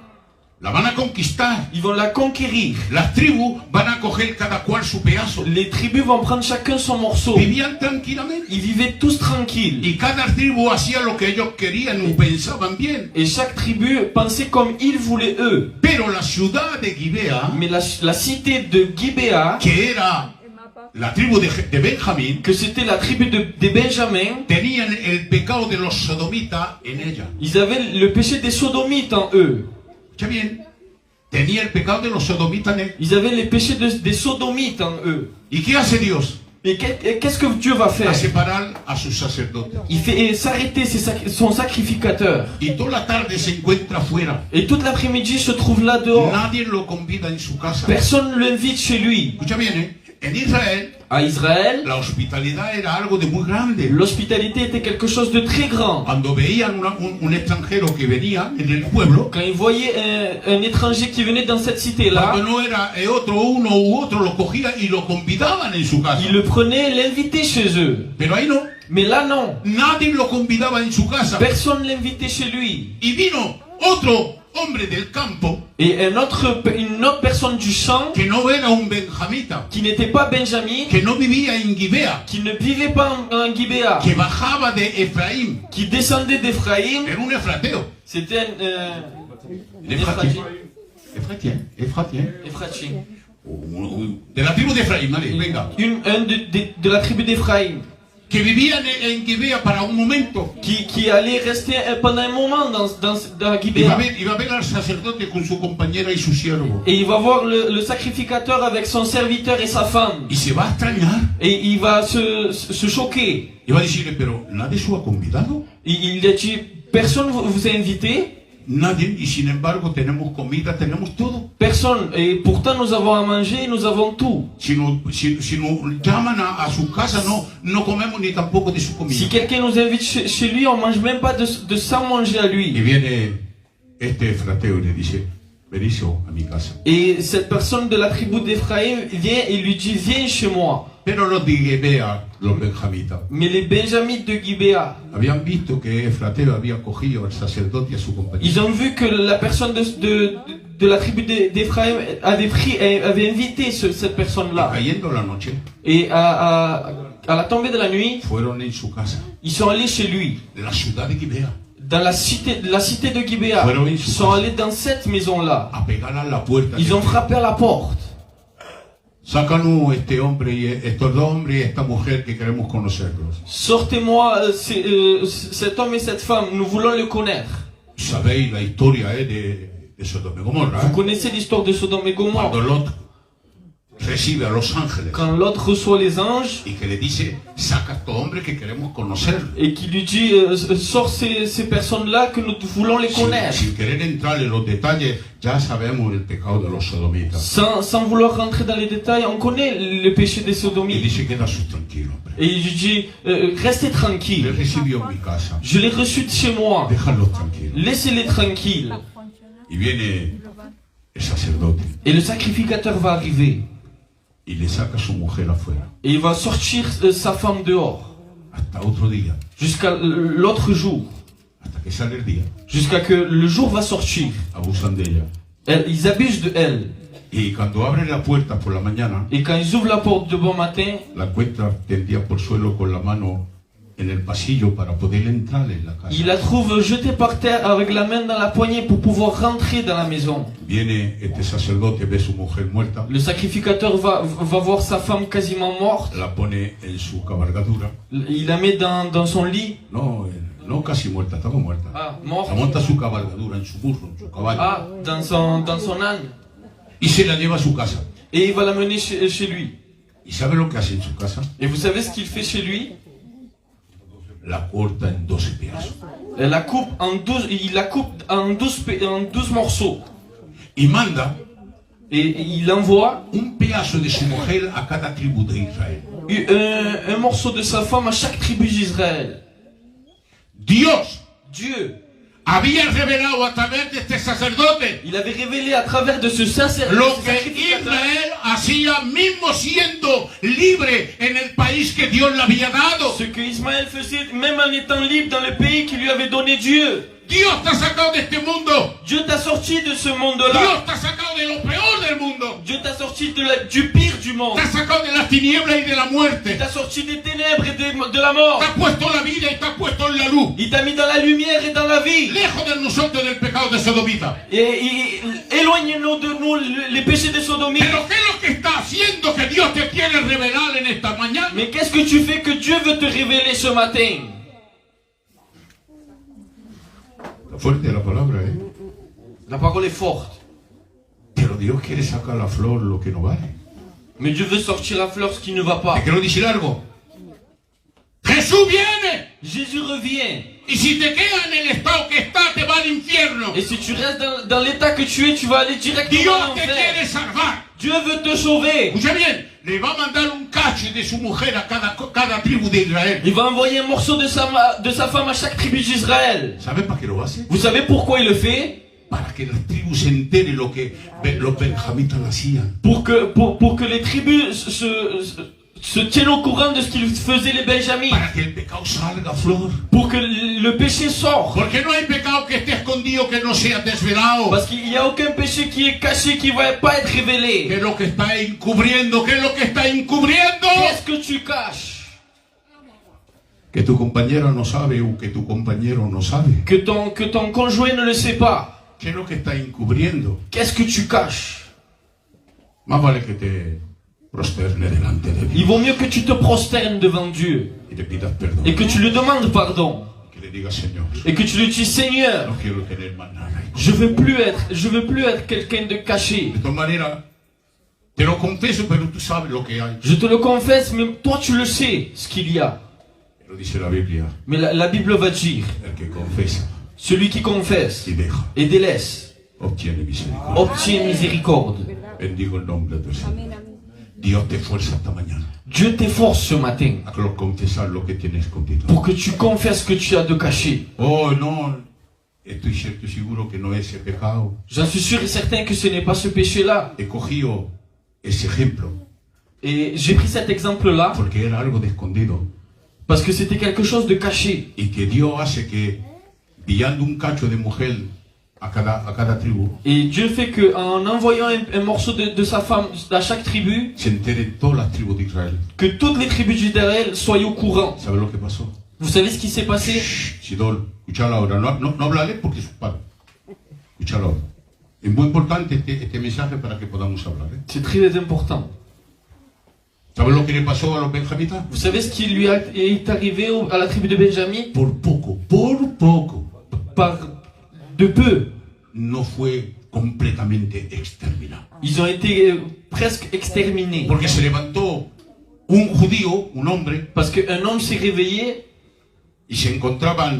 La van a conquistar. Ils vont la conquérir. Las tribus van a coger cada cual su pedazo. Les tribus vont prendre chacun son morceau. Vivían tranquilamente. Ils vivaient tous tranquilles. Y cada tribu hacía lo que ellos querían o pensaban bien. Et chaque tribu pensait comme ils voulaient eux. Pero la ciudad de Gibea, Mais la cité de Gibéa, que era la tribu de Benjamín, que c'était la tribu de Benjamin, tenían el pecado de los sodomitas en ella. ils avaient le péché des sodomites en eux. Escucha bien. Tenía el pecado de los sodomitas en ella. Ils avaient les péchés des sodomites en eux. ¿Y qué hace Dios? Et qu'est-ce que Dieu va faire? A separar a sus sacerdotes. Il fait s'arrêter son sacrificateur. Y toda la tarde se encuentra afuera. Et toute l'après-midi, il se trouve là dehors. Nadie lo convida en su casa. Personne ne l'invite chez lui. Escucha bien, ¿eh? En Israel, À Israël, la hospitalidad era algo de muy grande. l'hospitalité était quelque chose de très grand. Cuando veían un extranjero que venía en el pueblo, Quand ils voyaient un étranger qui venait dans cette cité-là, cuando no era uno u otro, lo cogía y lo convidaban en su casa. ils le prenaient et l'invitaient chez eux. Pero ahí no, Mais là, non. nadie lo convidaba en su casa. Personne ne l'invitait chez lui. Y vino otro hombre del campo, Et une autre personne du champ, que no era un benjamita, qui n'était pas Benjamin, que no vivía en Gibea, qui ne vivait pas en Gibéa, que bajaba de Efraín, qui descendait d'Éphraïm, era un efrateo. c'était un Efratien. Éphratien. De la tribu de Efraín, vale, venga. Un de la tribu d'Éphraïm, Que vivía en Gibea para un momento. qui allait rester pendant un moment dans Gibéa. Iba a ver al sacerdote con su compañera y su siervo. Et il va voir le sacrificateur avec son serviteur et sa femme. Y se va a extrañar. Et il va se choquer. Y va a decirle, pero nadie se ha convidado. Il a dit, personne vous a invité? Nadie. Y sin embargo tenemos comida, tenemos todo. Personne. Et pourtant nous avons à manger, nous avons tout. Si nos llaman a su casa, no comemos ni tampoco de su Si comida. quelqu'un nous invite chez lui, on mange même pas de sans manger à Y lui. viene este efrateo y le dice, venís a mi casa. Et cette personne de la tribu d'Éphraïm vient et lui dit, viens chez moi. Pero los de Gibea, los benjamitas, Mais les Benjamites de Gibéa, habían visto que Efrateo había cogido al sacerdote y a su compañero. ils ont vu que la personne de la tribu d'Éphraïm avait invité cette personne-là. Cayendo la noche, Et à la tombée de la nuit, fueron en su casa, ils sont allés chez lui. de la ciudad de Gibea, Dans la cité de Gibéa. Ils sont allés dans cette maison-là. a pegar a la puerta. Ils ont frappé à la porte. Sácanos este hombre y estos dos hombres y esta mujer que queremos conocerlos. Sortez-moi cet homme et cette femme, nous voulons le connaître. Sabéis la historia de Sodoma y Gomorra. Vous connaissez l'histoire de Sodome et Gomorrhe. Cuando Lot recibe a los ángeles quand l'autre reçoit les anges y que le dice, saca a estos hombres que queremos conocerlos. et qui lui dit sors ces personnes-là que nous voulons les connaître. Sin querer entrar en los detalles, ya sabemos el pecado de los sodomitas. Sans vouloir rentrer dans les détails, on connaît le péché des Y sodomites. dice, quedaos tranquilos, hombre. Et il lui dit restez Le tranquilles. recibió en mi casa. Je les reçus de chez moi. Déjalos tranquilos. Laissez-les tranquilles. Y viene el sacerdote Et le sacrificateur va arriver. y le saca a su mujer afuera. Et il va sortir sa femme dehors. Hasta otro día. Jusqu'à l'autre jour. Hasta que sale el día. Jusqu'à que le jour va sortir. Abusan de ella. Ils abusent de elle. Y cuando abren la puerta por la mañana, Et quand ils ouvrent la porte de bon matin, la encuentra tendida por suelo con la mano en el pasillo para poder entrar en la casa. ils la trouvent jetée par terre avec la main dans la poignée pour pouvoir rentrer dans la maison. Viene este sacerdote, ve a su mujer muerta, Le sacrificateur va voir sa femme quasiment morte. la pone en su cabalgadura. Il la met dans son lit. No casi muerta, estaba muerta. Ah, La morte. monta su cabalgadura, en su burro, en su caballo. Ah, dans son âne. Y se la lleva a su casa. Et il va la mener chez lui. ¿Y sabe lo que hace en su casa? Et vous savez ce qu'il fait chez lui? La corta en 12 pedazos. Il la coupe en 12 morceaux. Y manda Et il envoie un pedazo de su mujer a cada tribu de Israel. un morceau de sa femme à chaque tribu d'Israël. Dios Dieu, había revelado a través de este sacerdote il avait révélé à travers de ce sacerdoce, lo que Israel hacía mismo siendo libre en el país que Dios le había dado. ce que Ismaël faisait même en étant libre dans le pays qui lui avait donné Dieu. Dios te ha sacado de este mundo. Dieu t'a sorti de ce monde-là. Dios te ha sacado de lo peor del mundo. Dieu t'a sorti du pire du monde. Te ha sacado de las tinieblas y de la Il muerte. t'a sorti des ténèbres et de la mort. Te ha puesto la vida y te ha puesto en la luz. Il t'a mis dans la lumière et dans la vie. Lejos de nosotros del pecado de sodomita. Et éloignez-nous de nous les péchés de Sodomie. Pero ¿qué es lo que está haciendo que Dios te quiere revelar en esta mañana? Mais qu'est-ce que tu fais que Dieu veut te révéler ce matin? Está fuerte la palabra, ¿eh? La parole est forte. Pero Dios quiere sacar la flor lo que no vale. Mais Dieu veut sortir la fleur ce qui ne va pas. Te quiero decir algo. Jesús viene. Jésus revient. Y si te quedas en el estado que está, te va al infierno. Et si tu restes dans l'état que tu es, tu vas aller directement Dios en te enfer. quiere salvar. Dieu veut te sauver. Escucha bien, le va a mandar un cacho de su mujer a cada tribu de Israel. Il va envoyer un morceau de sa femme à chaque tribu d'Israël. ¿Sabes para qué lo hace? Vous savez pourquoi il le fait? Para que las tribus se enteren lo que los benjamitas hacían. Pour que les tribus se tiennent au courant de ce qu'ils faisaient les Benjamins. Para que el pecado salga a flor. Pour que le péché sorte. Porque no hay pecado que esté escondido que no sea desvelado. Parce qu'il n'y a aucun péché qui est caché, qui ne va pas être révélé. ¿Qué es lo que está encubriendo? ¿Qué es lo que está encubriendo? Qu'est-ce que tu caches? Que tu compañera no sabe o que tu compañero no sabe. Que ton conjoint ne le sait pas. ¿Qué es lo que está encubriendo? Qu'est-ce que tu caches? Más vale que te prosterne delante de Il Dios vaut mieux que tu te prosternes devant Dieu y le pidas perdón. et que tu lui demandes pardon Que le digas, Señor, et que tu lui dis Seigneur, no quiero tener más nada. je veux plus être quelqu'un de caché. De todas maneras, te lo confieso, pero tú sabes lo que hay. Je te le confesse, mais toi tu le sais ce qu'il y a. Lo dice la Biblia, Mais la Bible va dire, el que confesa celui qui confesse y deja, et délaisse obtiene misericordia. obtient miséricorde. Bendigo el nombre de Señor. Dios te fuerza esta mañana Dieu t'efforce ce matin a confesar lo que tienes escondido. pour que tu confesses ce que tu as de caché. Oh, no, estoy cierto y seguro que no es ese pecado. J'en suis sûr et certain que ce n'est pas ce péché-là. He cogido ese ejemplo Et j'ai pris cet exemple-là porque era algo de escondido parce que c'était quelque chose de caché. y que Dios hace que pillando un cacho de mujer a cada tribu Et Dieu fait qu'en envoyant un morceau de sa femme à chaque tribu, se enteren todas las tribus de Israel. que toutes les tribus d'Israël soient au courant. ¿Sabes lo que pasó? Vous savez ce qui s'est passé? Sidol, escuchalo ahora. No hablaré porque es padre. Escuchalo ahora. Es muy importante este mensaje para que podamos hablar. C'est très important. ¿Sabes lo que le pasó a los benjamitas? Vous savez ce qui lui est arrivé à la tribu de Benjamin? Por poco, Par de peu. no fue completamente exterminados. Ils ont été presque exterminés. Porque se levantó un judío, un hombre, Parce qu'un homme s'est réveillé y se encontraban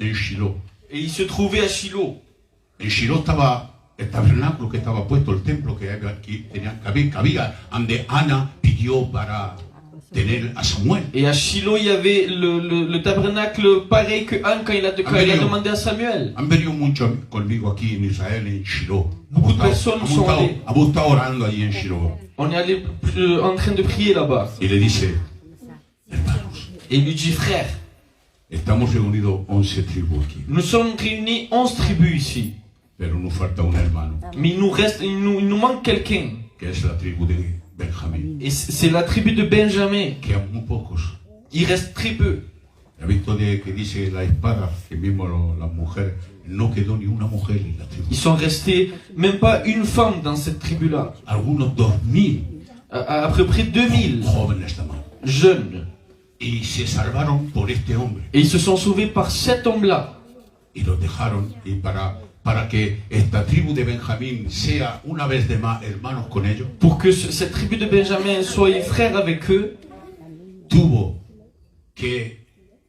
en Shiloh. et il se trouvait à Shiloh. En Shiloh estaba el tabernáculo que estaba puesto, el templo que había, donde Ana pidió para tener a Samuel. Et à Shiloh, il y avait le tabernacle pareil que Anne quand il a demandé à Samuel. Han venido muchos conmigo aquí en Israel, en Shiloh. Beaucoup de personnes sont allées. Hemos estado orando allí en Shiloh. On est allé en train de prier là-bas. Y le dice, hermanos, Et il lui dit, frère, estamos reunidos 11 tribus aquí, nous sommes réunis 11 tribus ici. pero nos falta un hermano, Mais il nous manque quelqu'un. que es la tribu de Benjamín, Et c'est la tribu de Benjamin. que a muy pocos. Il reste très peu. ¿Ha visto que dice la espada? Que mismo las mujeres, no quedó ni una mujer en la tribu. Ils sont restés même pas une femme dans cette tribu-là. Algunos 2000 À peu près 2000 jóvenes estaban. jeunes. Y se salvaron por este hombre. Et ils se sont sauvés par cet homme-là. Y los dejaron. Y para que esta tribu de Benjamín sea una vez de más hermanos con ellos, Pour que cette tribu de Benjamin soit frère avec eux, tuvo que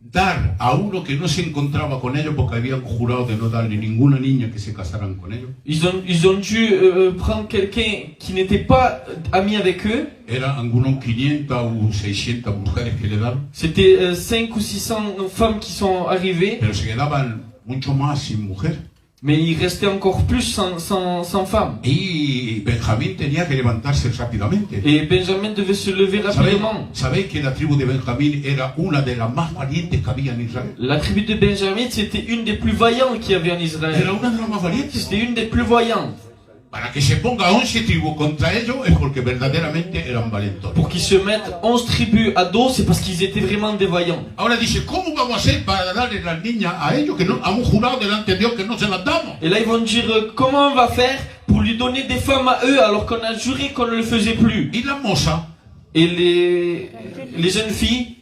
dar a uno que no se encontraba con ellos porque habían jurado de no darle ninguna niña que se casaran con ellos. ils ont dû prendre quelqu'un qui n'était pas ami avec eux. Eran algunos 500 o 600 mujeres que le daban, C'était 5 ou 600 femmes qui sont arrivées, pero se quedaban mucho más sin mujer. mais il restait encore plus sans femmes. Y Benjamín tenía que levantarse rápidamente. Et Benjamin devait se lever rapidement. ¿Sabéis que la tribu de Benjamín era una de las más valientes que había en Israel? La tribu de Benjamin, c'était une des plus vaillantes qu'il y avait en Israël. Era una de las más valientes. C'était une des plus vaillantes. Para que se ponga 11 tribus contra ellos es porque verdaderamente eran valentones. Pour qu'ils se mettent 11 tribus à dos, c'est parce qu'ils étaient vraiment des vaillants. Ahora dice, ¿cómo vamos a hacer para darle las niñas a ellos que no hemos jurado delante de Dios que no se las damos? Et là, ils vont dire comment on va faire pour lui donner des femmes à eux alors qu'on a juré qu'on ne le faisait plus. Y las mozas Et les jeunes filles,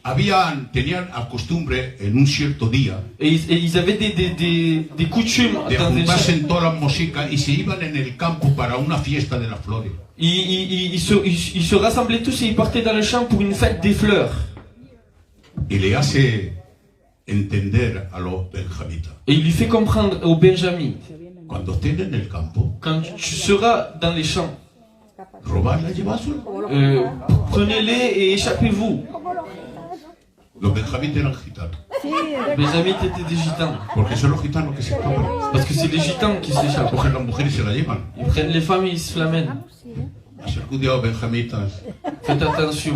tenían a costumbre en un cierto día et ils avaient des coutumes de dans des juntarse champs. en todas las mosicas y se iban en el campo para una fiesta de las flores. Ils se rassemblaient tous et ils partaient dans le champ pour une fête des fleurs. Y le hace entender a los benjamitas, Et il lui fait comprendre aux Benjamin, cuando estén en el campo, quand tu seras dans les champs, robarla, llevársela. prenez-les et échappez-vous. Los benjamitas eran gitanos, Benjamin était des gitans. porque son los gitanos que se escapan. Parce que c'est les gitans qui s'échappent. Cogen las mujeres y se la llevan. Ils prennent les femmes et ils se l'amènent. Hacer cuidado, benjamitas, Faites attention.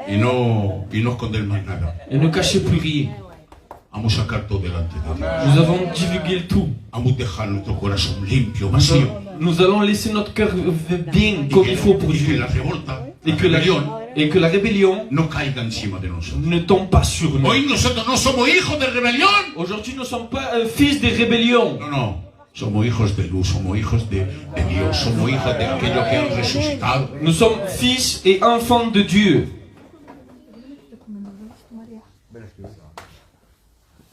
y no esconder más nada. Et ne cachez plus rien. Vamos a sacar todo delante de Dios. Nous avons divulgué le tout. Vamos a dejar nuestro corazón limpio, vacío. Nous allons laisser notre cœur bien comme il faut pour Y que Dieu. la revolta, Et la que la rébellion no caiga encima de nosotros. ne tombe pas sur nous. Hoy nosotros no somos hijos de rebelión. Aujourd'hui, nous ne sommes pas fils des rébellions. No. Somos hijos de luz, somos hijos de Dios, somos hijos de aquellos que han resucitado. Nous sommes fils et enfants de Dieu.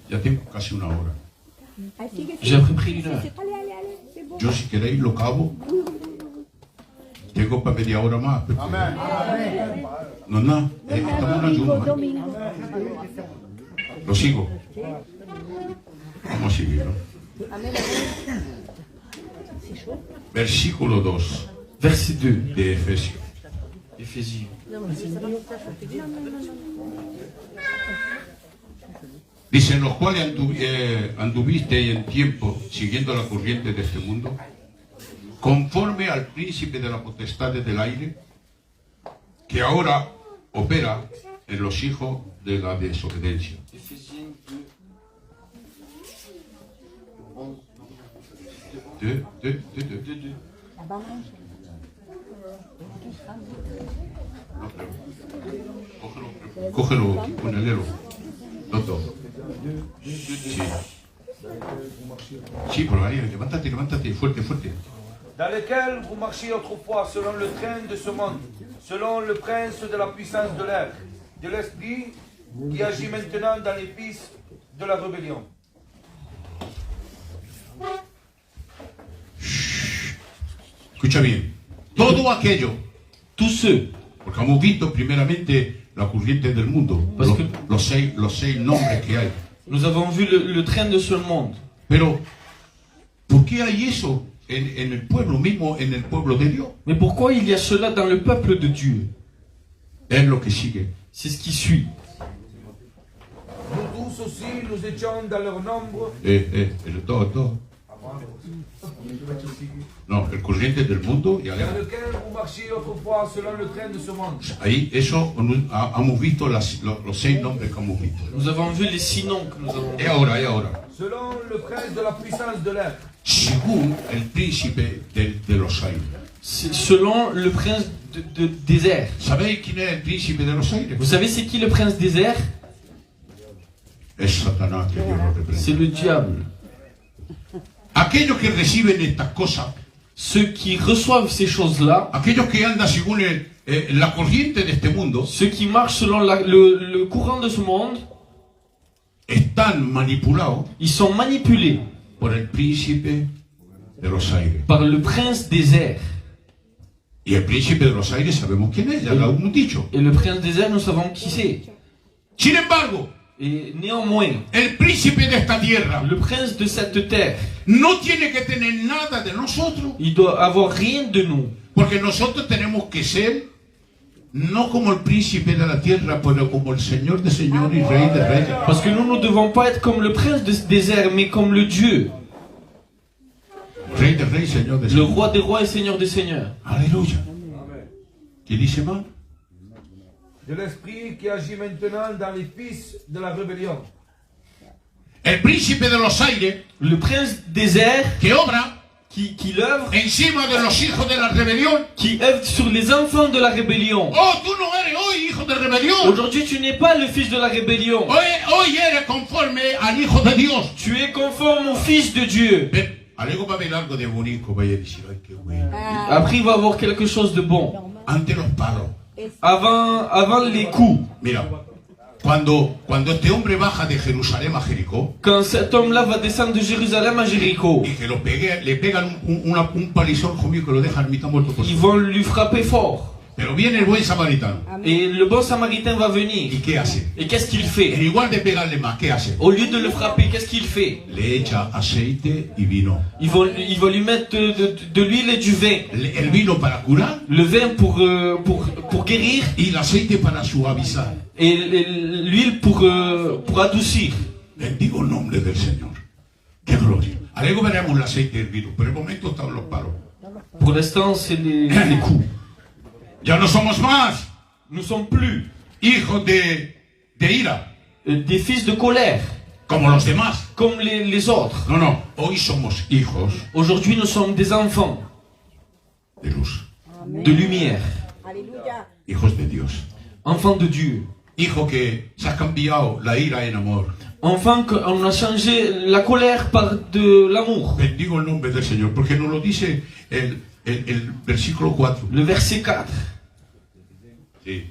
Ya tengo casi una hora. J'ai à peu près une heure. Yo si queréis lo acabo. Tengo para media hora más. Pepe. No, nada. Estamos en ayuno. Lo sigo. Vamos a seguirlo. Versículo 2 Verset 2. de Efesios. Éphésiens. Dice, en los cuales anduvisteis en tiempo siguiendo la corriente de este mundo, conforme al príncipe de la potestad del aire, que ahora opera en los hijos de la desobediencia. Cógelo, ponelero. Los dos. Sí. Sí, por ahí, levántate, fuerte. Dans lequel vous marchiez autrefois selon le train de ce monde, selon le prince de la puissance de l'air, de l'esprit qui agit maintenant dans les fils de la rébellion. Escucha bien. Todo aquello, Tous ceux, porque hemos visto primeramente la corriente del mundo, Parce que- los seis nombres que hay. nous avons vu le train de ce monde. Pero, ¿por qué hay eso en el pueblo mismo, en el pueblo de Dios? Mais pourquoi il y a cela dans le peuple de Dieu? Es lo que sigue. C'est ce qui suit. Nous tous aussi, nous étions dans leur nombre. Todo. No, el corriente del mundo y Dans allá. lequel vous marchiez autrefois selon le train de ce monde. Ahí, eso, hemos visto los seis nombres que hemos visto. Nous avons vu les 6 noms que nous avons Y vus. ahora. Selon le prince de la puissance de l'air. Según el príncipe de los aires. C'est selon le prince des airs. ¿Sabéis quién es el príncipe de los aires? Vous savez c'est qui le prince des airs? Es Satanás, que Dios lo reprenda. C'est le diable. Aquellos que reciben estas cosas, Ceux qui reçoivent ces choses-là, aquellos que andan según la corriente de este mundo, ceux qui marchent selon le courant de ce monde, están manipulados ils sont manipulés por el príncipe de los aires. par le prince des airs. Y el príncipe de los aires sabemos quién es, ya lo hemos dicho. Et le prince des airs, nous savons qui c'est. Sin embargo, Et néanmoins, el príncipe de esta tierra le prince de cette terre, no tiene que tener nada de nosotros, il doit avoir rien de nous. porque nosotros tenemos que ser no como el príncipe de la tierra, pero como el Señor de señores y Rey de reyes. Parce que nous ne devons pas être comme le prince des airs, mais comme le Dieu, Rey de reyes, Señor de le señores. roi des rois et seigneur des seigneurs. Aleluya. ¿Qué dice más? De l'esprit qui agit maintenant dans les fils de la rébellion. El príncipe de los aires Le prince des airs que obra qui l'œuvre, encima de los hijos de la rebelión. qui œuvre sur les enfants de la rébellion. Oh, tú no eres hoy hijo de rebelión. Aujourd'hui, tu n'es pas le fils de la rébellion. Hoy eres conforme al hijo de Dios. Tu es conforme au fils de Dieu. Ven, algo va a haber algo de bonito, vaya a decir, ay, qué bueno. Après, il va avoir quelque chose de bon. Ante los palos. Avant les coups, Mira, cuando este hombre baja de Jerusalén a Jericó quand cet homme-là va descendre de Jérusalem à Jéricho, y que le pegan un palizón conmigo que lo dejan mitad muerto por ils su. vont lui frapper fort. Pero viene el buen samaritano. Et le bon samaritain va venir. ¿Y qué hace? Et qu'est-ce qu'il En fait? igual de pegarle más, ¿qué hace? Au lieu de le frapper, qu'est-ce qu'il fait? Le echa aceite y vino. Il va lui mettre de l'huile et du vin. El vino para curar Le vin pour guérir y el aceite para suavizar. et l'huile pour adoucir. Bendigo el nombre del Señor. ¡Qué gloria! Luego veremos el aceite y el vino, pero el momento están los palos. Pour l'instant, c'est les coups. Ya no somos más Nous sommes plus hijos de ira, des fils de colère, como los demás. comme les autres. No, hoy somos hijos Aujourd'hui, nous sommes des enfants de luz, de lumière, hijos de Dios. enfants de Dieu. Hijo que se ha cambiado la ira en amor. Enfants qu'on a changé la colère par de l'amour. Bendigo el nombre del Señor, porque nos lo dice el versículo 4. Le verset 4. Sí.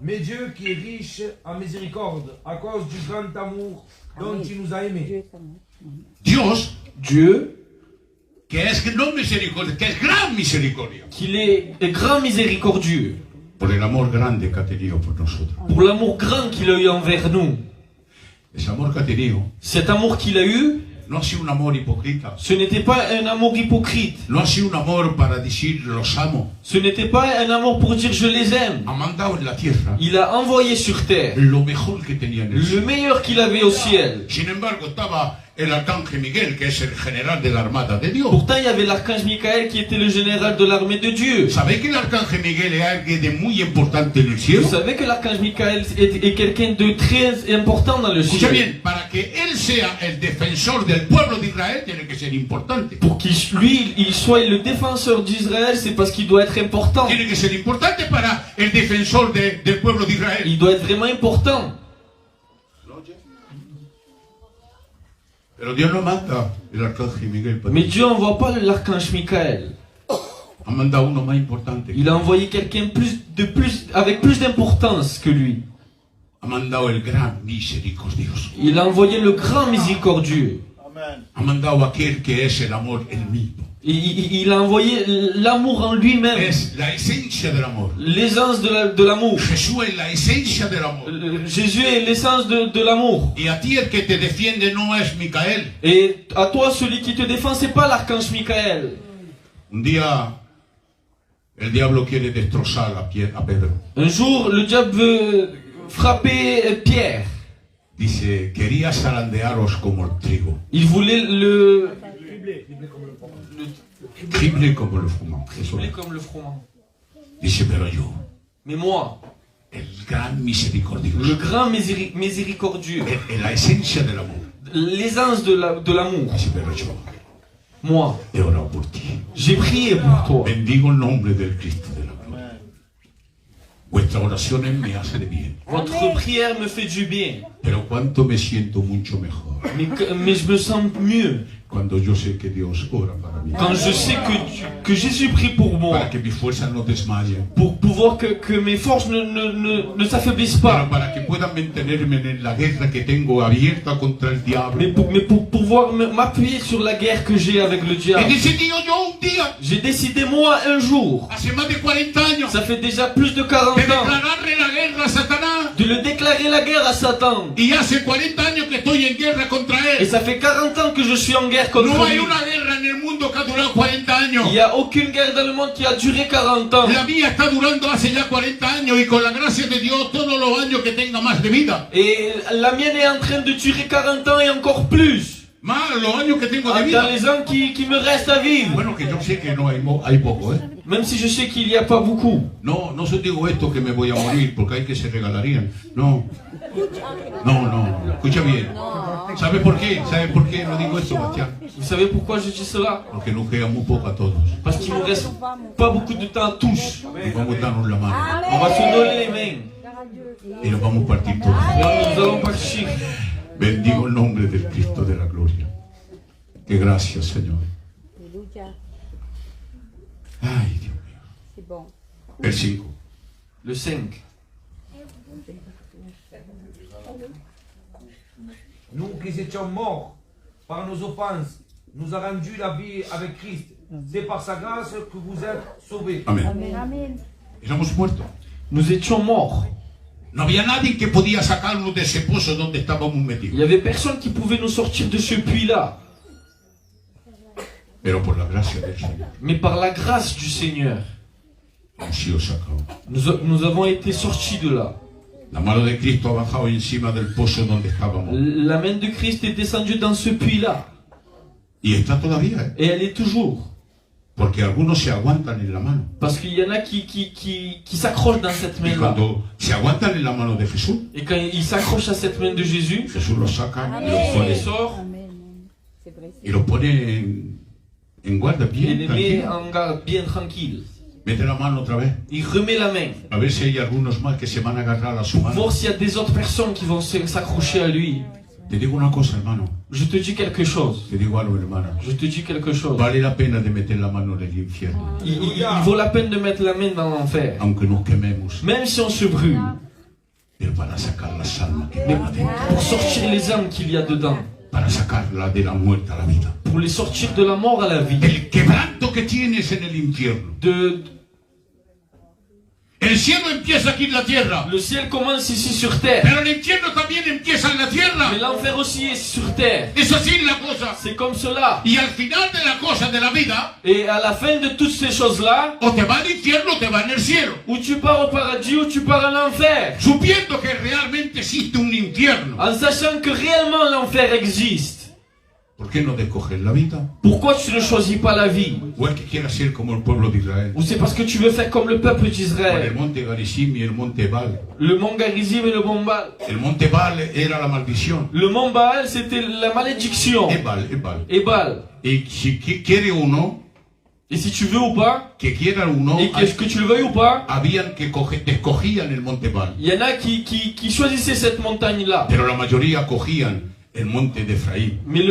Mais Dieu qui est riche en miséricorde, à cause du grand amour dont il nous a aimés. Dios, Dieu, que es no misericordia, que es gran misericordia, qu'il est grand miséricordieux, por el amor grande que ha tenido por nosotros. pour l'amour grand qu'il a eu envers nous. Ese amor que ha tenido Cet amour qu'il a eu, no ha sido un amor hipócrita, ce n'était pas un amour hypocrite. no ha sido un amor para decir los amo. Ce n'était pas un amour pour dire je les aime. Ha mandado en la tierra Il a envoyé sur terre lo mejor que tenía en el le cielo. meilleur qu'il avait au ciel. Sin embargo, estaba el arcángel Miguel, que es el general de la Armada de Dios. Pourtant, il y avait l'archange Michael qui était le général de l'armée de Dieu. ¿Sabéis que el arcángel Miguel es alguien de muy importante en el Vous cielo? savez que l'archange Michael est quelqu'un de très important dans le Escucha ciel. bien, para que él sea el defensor del pueblo de Israel, tiene que ser importante. Pour qu'il soit le défenseur d'Israël, c'est parce qu'il doit être important. Tiene que ser importante para el defensor del pueblo de Israel. Il doit être vraiment important. Pero Dios no manda el arcángel Miguel. Mais Dieu n'envoie pas l'archange Michael. Ha mandado uno más importante. Il a envoyé quelqu'un avec plus d'importance que lui. Ha mandado el gran misericordioso. Il a envoyé le grand miséricordieux. Ha mandado aquel que es el amor el mismo. Il a envoyé l'amour en lui-même. Es la esencia del amor. L'essence de l'amour. Jesús es la esencia del amor. Jésus est l'essence de l'amour. Y a ti el que te defiende no es Micael. Et à toi, celui qui te défend, c'est pas l'archange Michael. Un día el diablo quiere destrozar a Pedro. Un jour, le diable veut frapper Pierre. Dice, quería zarandearos como el trigo, Il voulait triple como el fumón. Eso tripler es. comme le froment. Dice, pero yo, Mais moi, el gran misericordioso, le grand miséricordieux, la esencia del amor. l'essence de l'amour, Dice, pero yo moi, he orado por ti. j'ai prié pour toi. Bendigo el nombre del Cristo de la gloria. Vuestras oraciones me hacen de bien. Votre prière me fait du bien. Pero cuánto me siento mucho mejor Mais je me sens mieux cuando yo sé que Dios ora para mí. quand je sais que Jésus prie pour moi. Para que mis fuerzas no desmayen. Pour pouvoir que mes forces ne s'affaiblissent Pero pas. para que puedan mantenerme en la guerra que tengo abierta contra el diablo. Mais pour pouvoir m'appuyer sur la guerre que j'ai avec le He diable. decidido yo un día, J'ai décidé moi un jour, hace más de 40 años, ça fait déjà plus de 40 de ans, declararle la guerra a Satanás. de le déclarer la guerre à Satan. Y hace 40 años que estoy en guerra contra Et él. ça fait 40 ans que je suis en guerre contre No hay lui. una guerra en el mundo que ha durado 40 años. Il n'y a aucune guerre dans le monde qui a duré 40 ans. La mía está durando hace ya 40 años y con la gracia de Dios todos los años que tenga más de vida. Et la mienne est en train de durer 40 ans et encore plus. Más los años que tengo de Dans vida. les ans qui me restent à vivre. Bueno, que yo sé que no hay poco, ¿eh? Même si je sais qu'il n'y a pas beaucoup. No se digo esto que me voy a morir porque hay que se regalarían. No. Escucha bien. ¿Sabe por qué? ¿Sabe por qué no digo esto, Bastián? Vous savez pourquoi je dis cela? Porque nos queda muy poco a todos. Parce qu'il nous reste pas beaucoup de temps à tous. Y vamos a darnos la mano. On va se donner les mains. Y nos vamos a partir todos. Et nous allons partir. Bendigo el nombre del Cristo de la gloria. Que gracias, Señor. Alléluia. Ay, Dios mío. C'est bon. El 5. Le 5. Nous qui étions morts par nos offenses, nous a rendu la vie avec Christ. C'est par sa grâce que vous êtes sauvés. Amén. Amen. Éramos muertos. Nous étions morts. No había nadie que podía sacarnos de ese pozo donde estábamos Il metidos. n'y avait personne qui pouvait nous sortir de ce puits-là. Pero por la gracia del Señor, Mais par la grâce du Seigneur, hemos sido sacados. nous avons été sortis de là. La mano de Cristo ha bajado encima del pozo donde estábamos. La main de Christ est descendue dans ce puits-là. Y está todavía, ¿eh? Et elle est toujours. Porque algunos se aguantan en la mano. Parce qu'il y en a qui s'accrochent dans cette Y main-là. cuando se aguantan en la mano de Jesús, Et quand ils s'accrochent à cette main de Jésus, Jesús los saca y los on les pone, sort Amen. C'est vrai. y los pone en guarda et bien les met tranquilo. en garde bien tranquille. Mete la mano otra vez. Il remet la main. A ver si hay algunos más que se van a agarrar a su Pour mano. voir s'il y a des autres personnes qui vont s'accrocher à lui. Te digo una cosa, hermano. Je te dis quelque chose. Te digo algo, hermana. Je te dis quelque chose. Vale la pena de meter la mano en el infierno. Il vaut la peine de mettre la main dans l'enfer. Aunque nos quememos. Même si on se brûle. Pero para sacar las almas que Mais están adentro. pour sortir les âmes qu'il y a dedans. Para sacarla de la muerte a la vida. Pour les sortir de la mort à la vie. El quebranto que tienes en el infierno. El cielo empieza aquí en la tierra. Le ciel commence ici sur terre. Pero el infierno también empieza en la tierra. Mais l'enfer aussi est sur terre. Es así la cosa. C'est comme cela. Y al final de la cosa de la vida, Et à la fin de toutes ces choses-là, o te va al infierno o te va en el cielo. où tu pars au paradis ou tu pars en enfer. Supiendo que realmente existe un infierno. En sachant que réellement l'enfer existe. ¿Por qué no escoges la vida? Pourquoi tu ne choisis pas la vie? ¿O es que quieras ser como el pueblo de Israel? Ou c'est parce que tu veux faire comme le peuple Con el d'Israël? monte Garizim y el monte Ebal. Le mont Garizim et le mont Baal. El monte Ebal era la maldición. Le mont Baal, c'était la malédiction. Ebal. Et Baal. Y si quiere uno, Et si tu veux ou pas, que quiera uno, et que tu le veuilles ou pas, habían que te escogían el monte Ebal. il y en a qui choisissaient cette montagne-là. Pero la mayoría cogían el monte de Efraín. Mais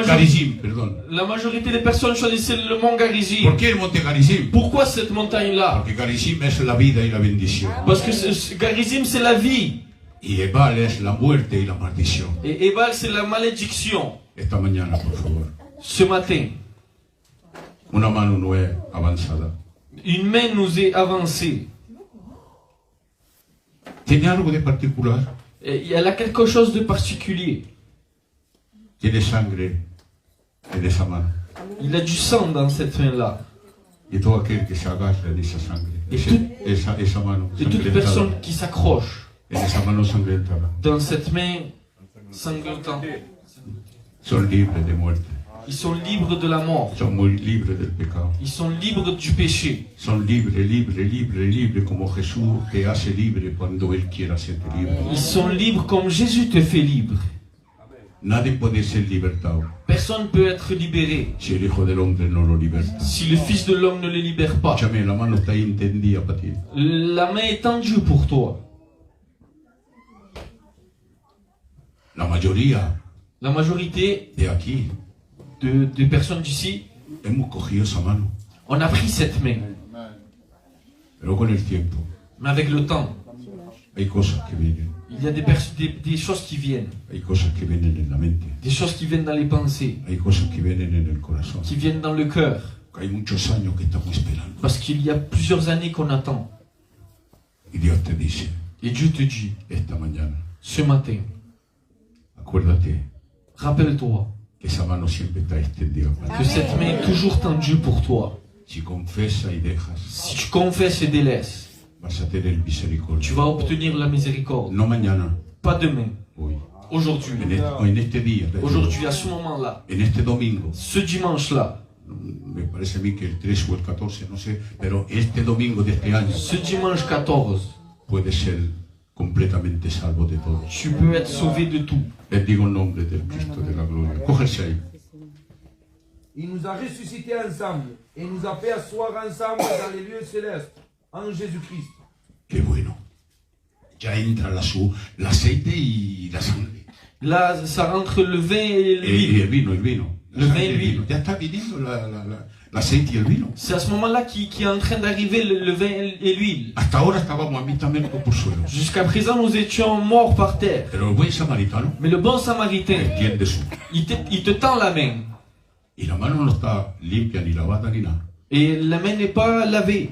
Garizim, perdón. la majorité des personnes choisissaient le mont Garizim. ¿Por qué el monte Garizim? Pourquoi cette montagne-là? Porque Garizim es la vida y la bendición. Parce que Garizim, c'est la vie. Y Ebal es la muerte y la maldición. Et Ebal, c'est la malédiction. Esta mañana, por favor, Ce matin, una mano no è avanzata. Une main nous est avancée. Tiene algo de particular. Et elle a quelque chose de particulier. Tiene sangre en esa mano. Il a du sang dans cette main-là. Y todo aquel que se agarra en esa sangre, esa mano Et toute personne qui s'accroche en esa mano sangrientada, dans cette main sanglotante, son libres de muerte, ils sont libres de la mort. son muy libres del pecado. Ils sont libres du péché. Son libres como Jesús te hace libre cuando Él quiera hacerte libre. Ils sont libres comme Jésus te fait libre. Nadie puede ser libertado Personne ne peut être libéré si el Hijo del Hombre no lo liberta. si le Fils de l'homme ne le libère pas. Escúchame, la mano está ahí tendida para ti. La main est tendue pour toi. La mayoría La majorité de aquí des personnes d'ici, hemos cogido esa mano, on a pris cette main. pero con el tiempo Mais avec le temps, hay cosas que vienen, il y a des choses qui viennent. hay cosas que vienen en la mente, Des choses qui viennent dans les pensées, hay cosas que vienen en el corazón. qui viennent dans le cœur. Hay muchos años que estamos esperando Parce qu'il y a plusieurs années qu'on attend. y Dios te dice Et Dieu te dit, esta mañana, ce matin, acuérdate rappelle-toi que esa mano siempre está extendida para que ti. cette main est toujours tendue pour toi. Si confesas y dejas, Si tu confesses et délaisses, vas a tener misericordia. tu vas obtenir la miséricorde. No mañana, Pas demain, hoy. aujourd'hui. En este día, Aujourd'hui, à ce moment-là, en este domingo, ce dimanche-là, me parece a mí que el 13 o el 14, no sé, pero este domingo de este año ce dimanche 14, puede ser completamente salvo de todo. tu peux être sauvé de tout. Bendigo el nombre del Cristo de la gloria. Cógese ahí. Il nous a ressuscités ensemble et nous a fait asseoir ensemble dans les lieux célestes en Jésus-Christ. Qué bueno. Ya entra el aceite y la sangre. Là, ça rentre le vin et Y l'huile. el vino, el vino. La Le sangre y vin, el vino. vino. Ya está viniendo el aceite y el vino. C'est à ce moment-là qui est en train d'arriver le vin et l'huile. Hasta ahora estábamos a mitad metro por suelo. Jusqu'à présent, nous étions morts par terre. Pero el buen samaritano Mais le bon samaritain, extiende su. il te tend la main. Y la mano no está limpia ni lavada ni nada. Et la main n'est pas lavée.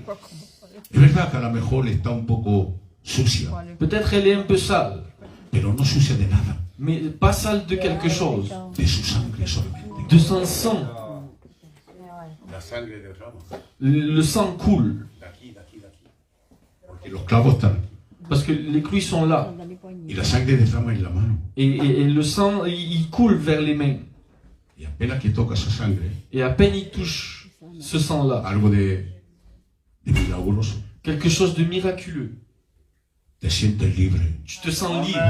Es verdad que a lo mejor está un poco sucia, Peut-être elle est un peu sale. pero no sucia de nada, Mais pas sale de quelque chose. de su sangre solamente. De son sang. La sangre derrama. Le sang coule. De aquí. Porque los clavos están aquí. Parce que les clous sont là. Dans les poignets. Y la sangre derrama en la mano. Et le sang, il coule vers les mains. Y apenas que toca esa sangre, Et à peine il touche ce sang-là. algo de milagroso. Quelque chose de miraculeux. Te sientes libre. Tu te sens libre.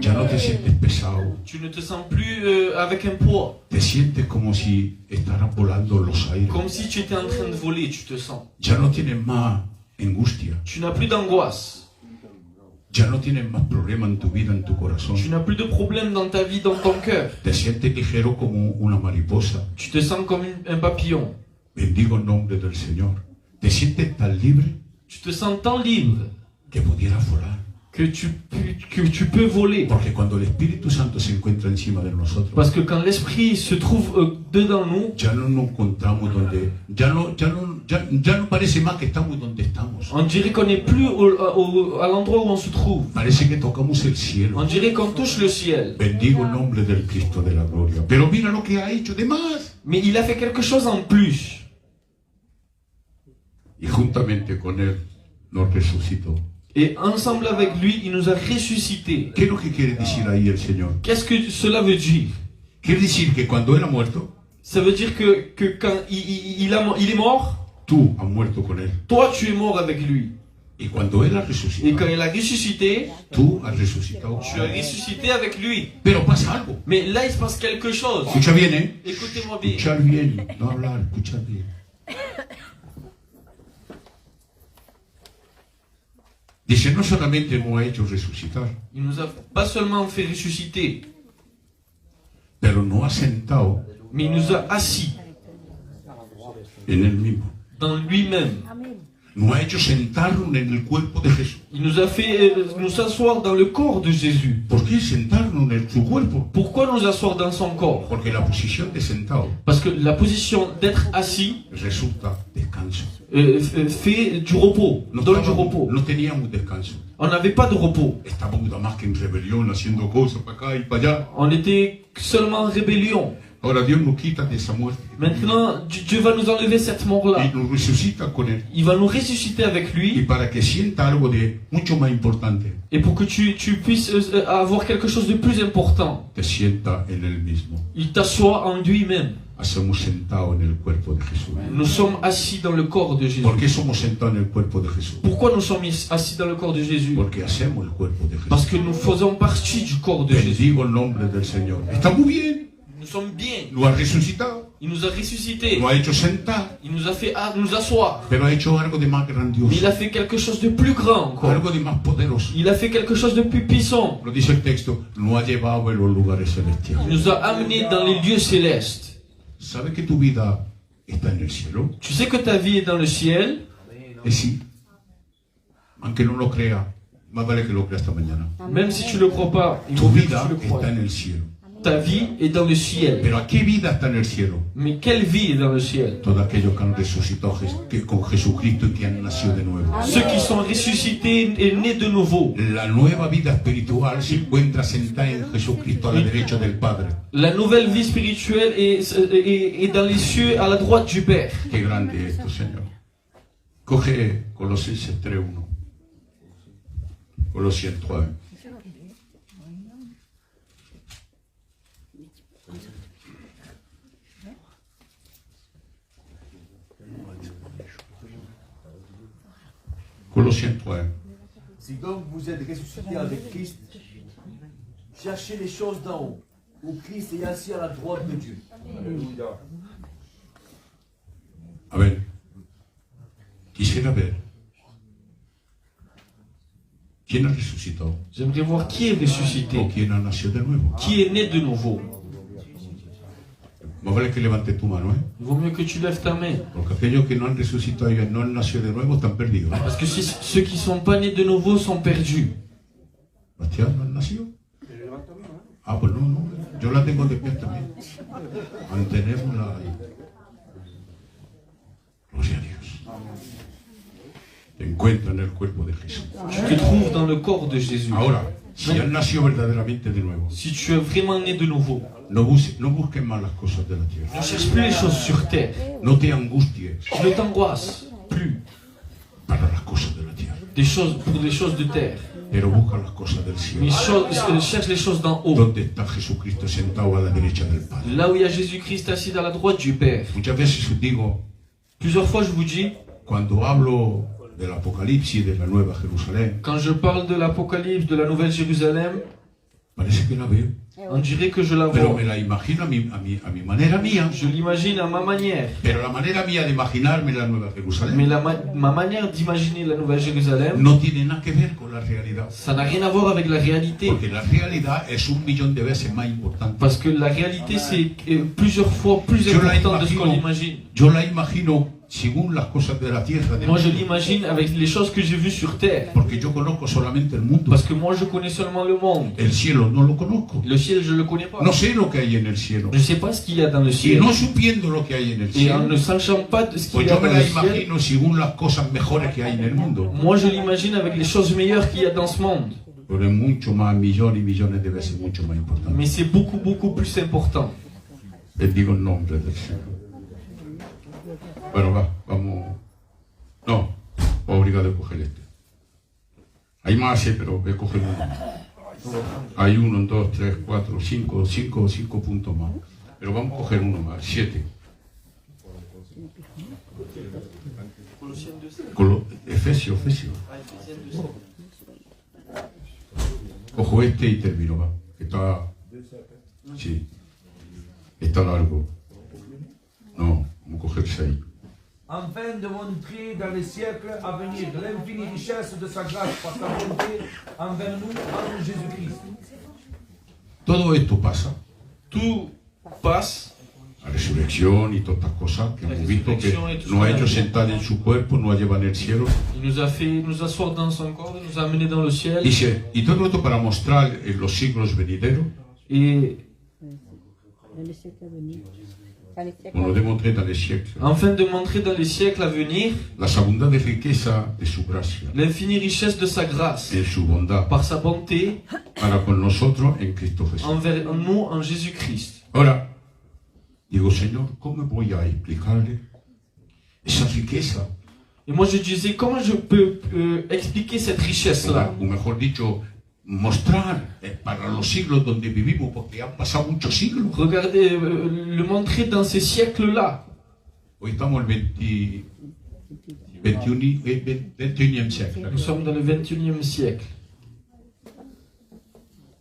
Ya no te sientes pesado. Tu ne te sens plus avec un poids. Te sientes como si estaras volando en los aires. Comme si tu étais en train de voler, tu te sens. Ya no tienes más angustia. Tu n'as plus d'angoisse. Ya no tienes más problemas en tu vida, en tu corazón. Tu n'as plus de problème dans ta vie, dans ton cœur. Te sientes ligero como una mariposa. Tu te sens comme un papillon. Bendigo el nombre del Señor. Te sientes tan libre Tu te sens tant libre que pudieras volar. que tu peux voler. Porque cuando el Espíritu Santo se encuentra encima de nosotros, Parce que quand l'esprit se trouve dedans nous, ya no nos encontramos donde, ya no parece más que estamos donde estamos. on dirait qu'on n'est plus à l'endroit où on se trouve. Parece que tocamos el cielo. On dirait qu'on touche le ciel. Bendigo el nombre del Cristo de la gloria. Pero mira lo que ha hecho de más. Mais il a fait quelque chose en plus. Y juntamente con Él nos resucitó. Et ensemble avec lui, il nous a ressuscités. ¿Qué es lo que quiere decir ahí el Señor? Qu'est-ce que cela veut dire? Quiere decir que cuando Él ha muerto, Ça veut dire que quand il est mort, tú has muerto con Él. toi tu es mort avec lui. Y cuando Él ha Et quand resucitado, il a ressuscité, tú has resucitado. tu as ressuscité avec lui. Pero pasa algo. Mais là, il se passe quelque chose. Escucha bien, ¿eh? Écoutez-moi bien. Escuchar bien, no hablar, escuchar bien. Dice, no solamente hemos hecho resucitar, Il nous a pas seulement fait ressusciter, pero nos ha sentado mais il nous a assis en Él mismo. dans lui-même. Amen. Nos ha hecho sentarnos en el cuerpo de Jesús. Il nous a fait nous asseoir dans le corps de Jésus. ¿Por qué sentarnos en su cuerpo? Pourquoi nous asseoir dans son corps? Porque la posición de sentado Parce que la position d'être assis resulta descanso. fait du repos, donne du repos. No teníamos descanso. On n'avait pas de repos. Estábamos nada más que en rebelión, haciendo cosas para acá y para allá. On était seulement en rébellion. Ahora Dios nos quita de esa muerte. Maintenant, Dieu va nous enlever cette mort-là. Y nos resucita con Él. Il va nous ressusciter avec Y lui. para que sienta algo de mucho más importante, Et pour que tu puisses avoir quelque chose de plus important, te sienta en Él mismo. il t'assoit en lui-même. Somos sentados en el cuerpo de Jesús. Nous sommes assis dans le corps de Jésus. ¿Por qué somos sentados en el cuerpo de Jesús? Pourquoi nous sommes assis dans le corps de Jésus? Porque hacemos el cuerpo de Parce Jesús. que nous faisons partie du corps de Jésus. Bendigo el nombre del Señor. Está muy bien. Nous sommes bien. Lo ha resucitado. Il nous a ressuscités. Lo ha hecho sentar. Il nous a fait nous asseoir. Pero ha hecho algo de más Mais grandioso. il a fait quelque chose de plus grand encore. Algo de más poderoso. Il a fait quelque chose de plus puissant. Lo dice el texto. Lo ha llevado en los lugares Il celestiales. nous a amenés dans les lieux célestes. ¿Sabe que tu vida está en el cielo? Tu sais que ta vie est dans le ciel. Sí. Aunque no lo crea, más vale que lo crea esta mañana. Même si tu le crois pas, il Tu faut mieux que vida tu le crois. está en el cielo. Ta vie est dans le ciel. Pero ¿a qué vida está en el cielo? Mais quelle vie est dans le ciel? Todos aquellos que han resucitado con Jesucristo y que han nacido de nuevo. Ceux qui sont ressuscités et nés de nouveau. La nueva vida espiritual se encuentra sentada en Jesucristo a la derecha del Padre. La nouvelle vie spirituelle est dans les cieux à la droite du Père. Qué grande es esto, Señor. Coge Colosenses 3:1. Colossiens 3:1. Colossiens 3:1. Si donc vous êtes ressuscités avec Christ, cherchez les choses d'en haut, où Christ est assis à la droite de Dieu. Alléluia. A ver, quisiera ver quién ha resucitado J'aimerais voir qui est ressuscité, o quién ha nacido de nuevo. qui est né de nouveau. Más vale que levante tu mano, ¿eh? Il vaut mieux que tu lèves ta main. Porque aquellos que no han resucitado y no han nacido de nuevo están perdidos. Parce que ceux qui sont pas nés de nouveau sont perdus. Bastián, ¿no han nacido? Ah, pues no. Yo la tengo de pie también. Mantenémosla ahí. Gloria a Dios. Te encuentras en el cuerpo de Jesús. Tu te trouves dans le corps de Jésus. Ahora, si han nacido verdaderamente de nuevo, Si tu es vraiment né de nouveau, no busques más las cosas de la tierra. ne cherche plus les choses sur terre. No te angusties Ne t'angoisse plus para las cosas de la tierra, pour les choses de terre. pero busca las cosas del Mais cielo, cherche les choses d'en haut. donde está Jesucristo sentado a la derecha del Padre. Là où il y a Jésus-Christ assis à la droite du Père. Muchas veces os digo, Plusieurs fois je vous dis, cuando hablo del Apocalipsis, de la Nueva Jerusalén, quand je parle de l'Apocalypse, de la Nouvelle Jérusalem, parece que la veo, on dirait que je la pero vois. me la imagino a mi manera mía. Je l'imagine à ma manière. Pero la manera mía de imaginarme la Nueva Jerusalén Mais ma manière d'imaginer la Nouvelle Jérusalem, no tiene nada que ver con la realidad. ça n'a rien à voir avec la réalité. Porque la realidad es 1.000.000 de veces más importante. Parce que la réalité, c'est plusieurs fois plus Je la important de ce qu'on imagino. imagine. Yo la imagino según las cosas de la tierra. Moi, je l'imagine avec les choses que j'ai vues sur Terre. Porque yo conozco solamente el mundo. Parce que moi, je connais seulement le monde. El cielo no lo conozco. Le ciel, je le connais pas. No sé lo que hay en el cielo. Je ne sais pas ce qu'il y a dans le Y ciel. no supiendo lo que hay en el Et en cielo, ne sachant pas de ce pues qu'il y a yo me dans la le ciel, imagino según las cosas mejores que hay en el mundo. moi, je l'imagine avec les choses meilleures qu'il y a dans ce monde. Pero es mucho más, millones y millones de veces mucho más importante. Mais c'est beaucoup, beaucoup plus important. Bendigo el nombre del Señor. Bueno, vamos. No, obligado a coger este. Hay más, pero voy a coger uno. Hay 1, 2, 3, 4, 5 puntos más. Pero vamos a coger uno más, 7. Efesios. Cojo este y termino, va. Está. Sí. Está largo. No, vamos a coger 6. Afin de montrer dans les siècles à venir l'infinie richesse de sa grâce par sa bonté envers nous en Jésus-Christ. Todo esto pasa Tout passe la resurrección y todas estas cosas que La hemos visto que resurrección y todo nos ha eso. hecho sentar en su cuerpo, nos ha llevado en el cielo. Il nous a fait nous asseoir dans son corps, il nous a amenés dans le ciel. Dice, y todo esto para mostrar en los siglos venideros, Et Dans le siècle à venir. Dans les siècles como à lo venir. demostré dans les siècles, afin de montrer dans les siècles à venir las abundantes riquezas de su gracia, l'infinie richesse de sa grâce, en su bondad, par sa bonté para con nosotros en Cristo Jesús. envers nous en Jésus-Christ. Ahora, digo, Señor, ¿cómo voy a explicarle esa riqueza? Et moi je disais, comment je peux expliquer cette richesse-là? O mejor dicho, mostrar para los siglos donde vivimos, porque han pasado muchos siglos. Regardez, le montrer dans ces siècles-là. Hoy estamos en el 21e siglo. Nous sommes dans le 21e siècle.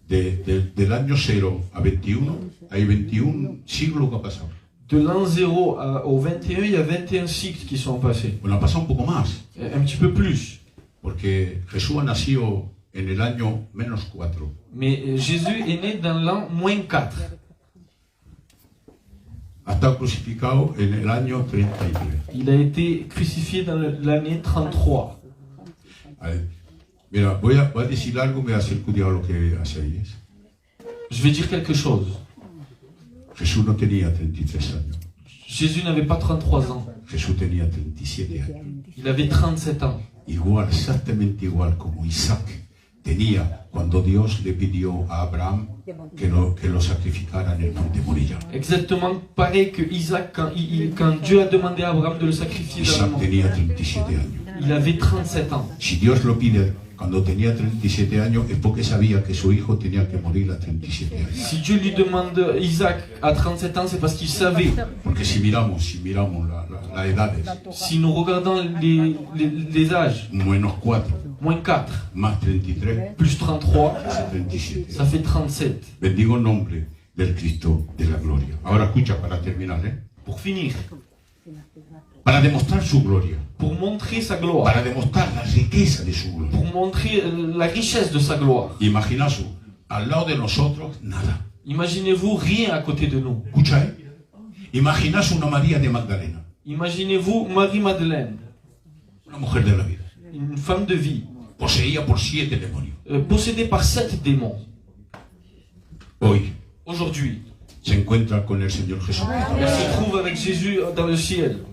Del año 0 a 21, hay 21 siglos que han pasado. De l'an 0 au 21, il y a 21 cycles qui sont passés. Bueno, han pasado un poco más, Un petit peu plus. porque Jesús nació en el año -4. Mais Jésus est né dans l'an -4. Ha estado crucificado en el año 33. Il a été crucifié dans l'année 33. Vale. Mira, voy a decir algo, me va a hacer cuidado lo que hacéis. Je vais dire quelque chose. Jesús no tenía 33 años, Jésus n'avait pas 33 ans. Jesús tenía 37 años. Il avait 37 ans. Igual, exactamente igual como Isaac tenía cuando Dios le pidió a Abraham que lo sacrificara en el monte Moriah. Exactement pareil que Isaac quand Dieu a demandé à Abraham de le sacrifier dans le Isaac monde. tenía 37 años. Il avait 37 ans. Si Dios lo pide cuando tenía 37 años es porque sabía que su hijo tenía que morir a 37 años. Si Dieu lui demande Isaac à 37 ans, c'est parce qu'il savait. Porque si miramos las edades, Si nous regardons les âges, -4 -4 más 33, plus 33, hace 37. ça fait 37. Bendigo el nombre del Cristo de la gloria. Ahora escucha para terminar, Pour finir, para demostrar su gloria, pour montrer sa gloire, para demostrar la riqueza de su gloria. pour montrer la richesse de sa gloire. Imaginaos, al lado de nosotros, nada. Imaginez-vous rien à côté de nous. Escucha, Imaginaos una María de Magdalena, Imaginez-vous Marie-Madeleine, una mujer de la vida, une femme de vie, poseída por 7 demonios. possédée par 7 démons. Hoy Aujourd'hui, se encuentra con el Señor Jesucristo. elle se trouve avec Jésus dans le ciel.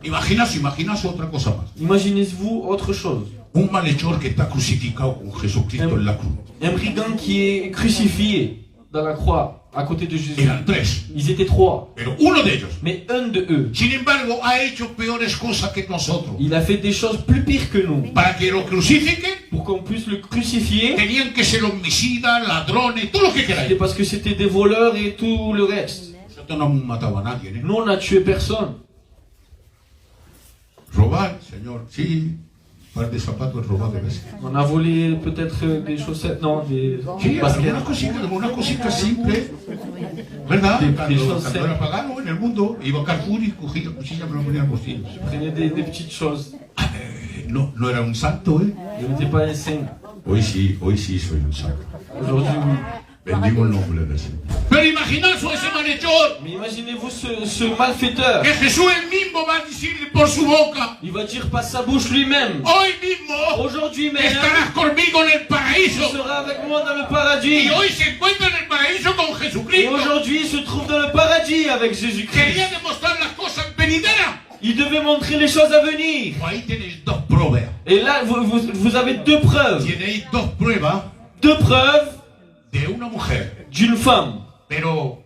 Imaginaos otra cosa más. Imaginez-vous autre chose. Un malhechor que está crucificado con Jesucristo en la cruz. Un brigand qui est crucifié dans la croix à côté de Jésus. Eran 3, Ils étaient 3, pero uno de ellos, mais un de eux, sin embargo, ha hecho peores cosas que nosotros. il a fait des choses plus pires que nous. Para que lo crucifiquen, Pour qu'on puisse le crucifier, tenían que ser homicidas, ladrones, todo lo que c'était queráis. parce que c'était des voleurs et tout le reste. Nosotros no hemos matado a nadie, ¿eh? Nous, on n'a tué personne. Robar, Señor, sí, un par de zapatos robados de veces. On a volé peut-être des chaussettes, non, des Sí, baskets. alguna cosita simple, ¿verdad? De choses Cuando era pagano en el mundo, iba a Carrefour y cogía la cosilla, me lo ponía al bolsillo. Prenez des petites choses. No era un santo, ¿eh? Je n'étais pas un saint. Hoy sí soy un santo. Aujourd'hui, oui. Bendigo el nombre del Señor. Pero imaginaos a ese malhechor, Mais imaginez-vous ce malfaiteur. que Jesús él mismo va a decirle por su boca, Il va dire par sa bouche lui-même. hoy mismo Aujourd'hui même, estarás conmigo en el tu paraíso. seras avec moi dans le paradis. Y hoy se encuentra en el paraíso con Et Jesucristo. aujourd'hui, il se trouve dans le paradis avec Jésus-Christ. Quería demostrar las cosas venideras. Il devait montrer les choses à venir. Ahí tenéis dos pruebas. Et là, vous avez 2 preuves. Tenéis dos pruebas 2 preuves de una mujer, d'une femme. pero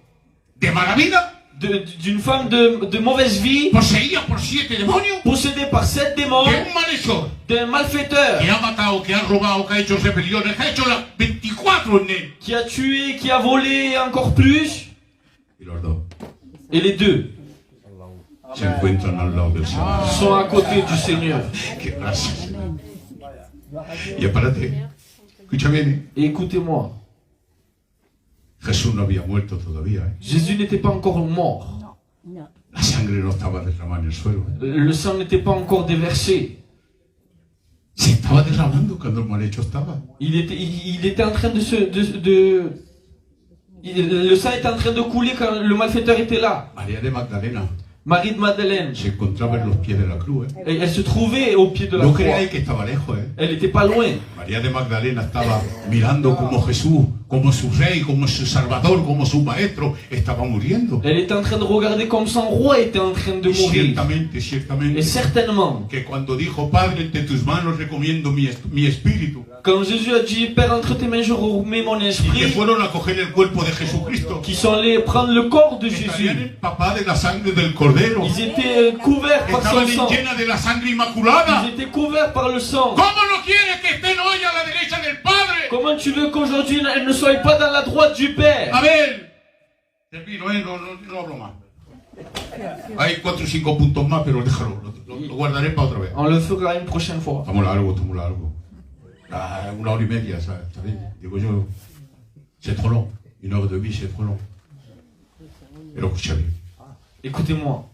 de mala vida, D'une femme de mauvaise vie, poseída por 7 demonios, possédée par 7 démons, de un malhechor d'un malfaiteur, que ha matado, que ha robado, que ha hecho rebeliones, que ha hecho las 24 en él. qui a tué, qui a volé encore plus. Y los dos Et les 2 se encuentran al lado del Señor. sont à côté du Seigneur. Qué gracia, Señor. Y apárate, escucha bien, Et écoutez-moi, Jesús no había muerto todavía, ¿eh? Jésus n'était pas encore mort. Non. La sangre no estaba derramada en el suelo, ¿eh? Le sang n'était pas encore déversé. Se estaba derramando cuando el malhecho estaba. Il était en train Le sang était en train de couler quand le malfaiteur était là. María de Magdalena Marie de Madeleine. se encontraba en los pies de la cruz. Et elle se trouvait au pied de la No croix. creáis que estaba lejos. Elle n'était pas loin. María de Magdalena estaba mirando como Jesús, como su rey, como su salvador, como su maestro, estaba muriendo. Elle était en train de regarder comme son roi était en train de Y mourir. ciertamente, Et ciertamente, certainement, que cuando dijo, Padre, entre tus manos recomiendo mi espíritu, quand Jésus a dit, Père, entre tes mains, je remets mon y que esprit, fueron a coger el cuerpo de Jesucristo, qui sont allés prendre le corps de estarían Jésus. empapados de la sangre del Cordero, Ils étaient couverts par son estaban sang. llenas de la sangre inmaculada. Ils étaient couverts par le sang. ¿Cómo no quieres que estén hoy a la derecha del Padre? Comment tu veux qu'aujourd'hui elle ne soit pas dans la droite du Père? A ver, termino, no hablo más. Hay 4 o 5 puntos más, pero déjalo, lo guardaré para otra vez. On le fera une prochaine fois. Estamos largo. Ah, 1 hora y media, ¿sabes? Digo yo, c'est trop long. 1 heure de vie, c'est trop long. Pero escucha bien, Écoutez-moi.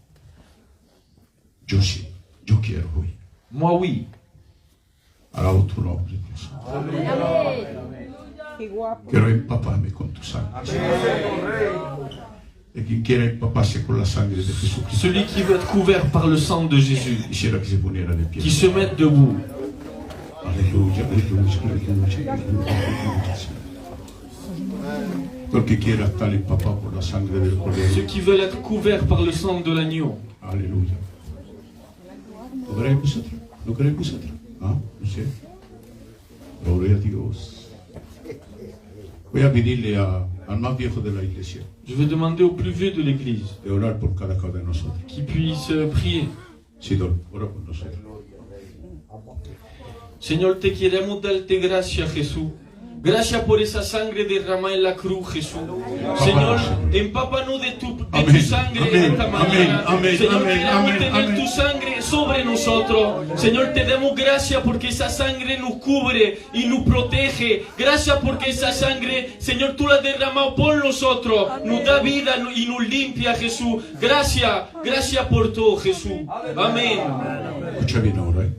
yo sí, yo quiero hoy. Moi, oui. Alabo tu nombre, Dios. Qué guapo. Quiero empaparme con tu sangre. De quien quiera empaparse con la sangre de Jesucristo, Celui qui veut être couvert par le sang de Jésus, quisiera que se poniera de pie. qui se mette debout. Aleluya, aleluya. Todo el que quiera estar empapado por la sangre del Ceux Cordero. qui veulent être couverts par le sang de l'agneau. Aleluya. ¿Lo queréis vosotros? ¿Lo queréis vosotros? Ah, no sé. Gloria a Dios. Voy a pedirle al más viejo de la iglesia Je vais demander au plus vieux de l'Église de orar por cada uno de nosotros. qui puisse prier. Sidor, ora por nosotros. Señor, te queremos darte gracias, Jesús. Gracias por esa sangre derramada en la cruz, Jesús. Señor, empápanos de tu Amén, sangre amén, en esta mañana. amén, amén, Señor, amén, queremos amén, tener amén. tu sangre sobre nosotros. Señor, te damos gracias porque esa sangre nos cubre y nos protege. Gracias porque esa sangre, Señor, tú la has derramado por nosotros. Nos da vida y nos limpia, Jesús. Gracias por todo, Jesús. Amén. Escucha bien ahora, ¿eh?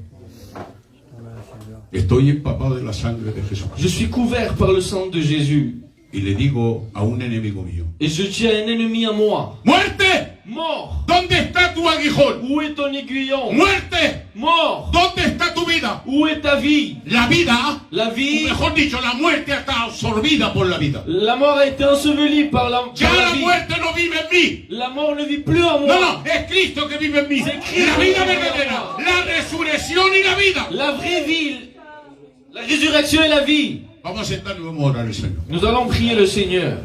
Estoy empapado de la sangre de Je Jesucristo. suis couvert par le sang de Jésus. Y le digo a un enemigo mío: Et je dis à un ennemi à moi, ¡Muerte! mort, ¿Dónde está tu aguijón? où est ton aiguillon? ¡Muerte! Mort, ¿Dónde está tu vida? où est ta vie? La vida, La o vie, mejor dicho, la muerte está absorbida por la vida. la mort a été ensevelie par la Ya la vie. muerte no vive en mí. La mort ne vit plus en No, moi. no, es Cristo que vive en mí. C'est Christ. La vida verdadera, la resurrección y la vida. La vraie vie, la résurrection et la vie. Vamos a sentarnos y vamos a orar al Señor. Nous allons prier le Seigneur.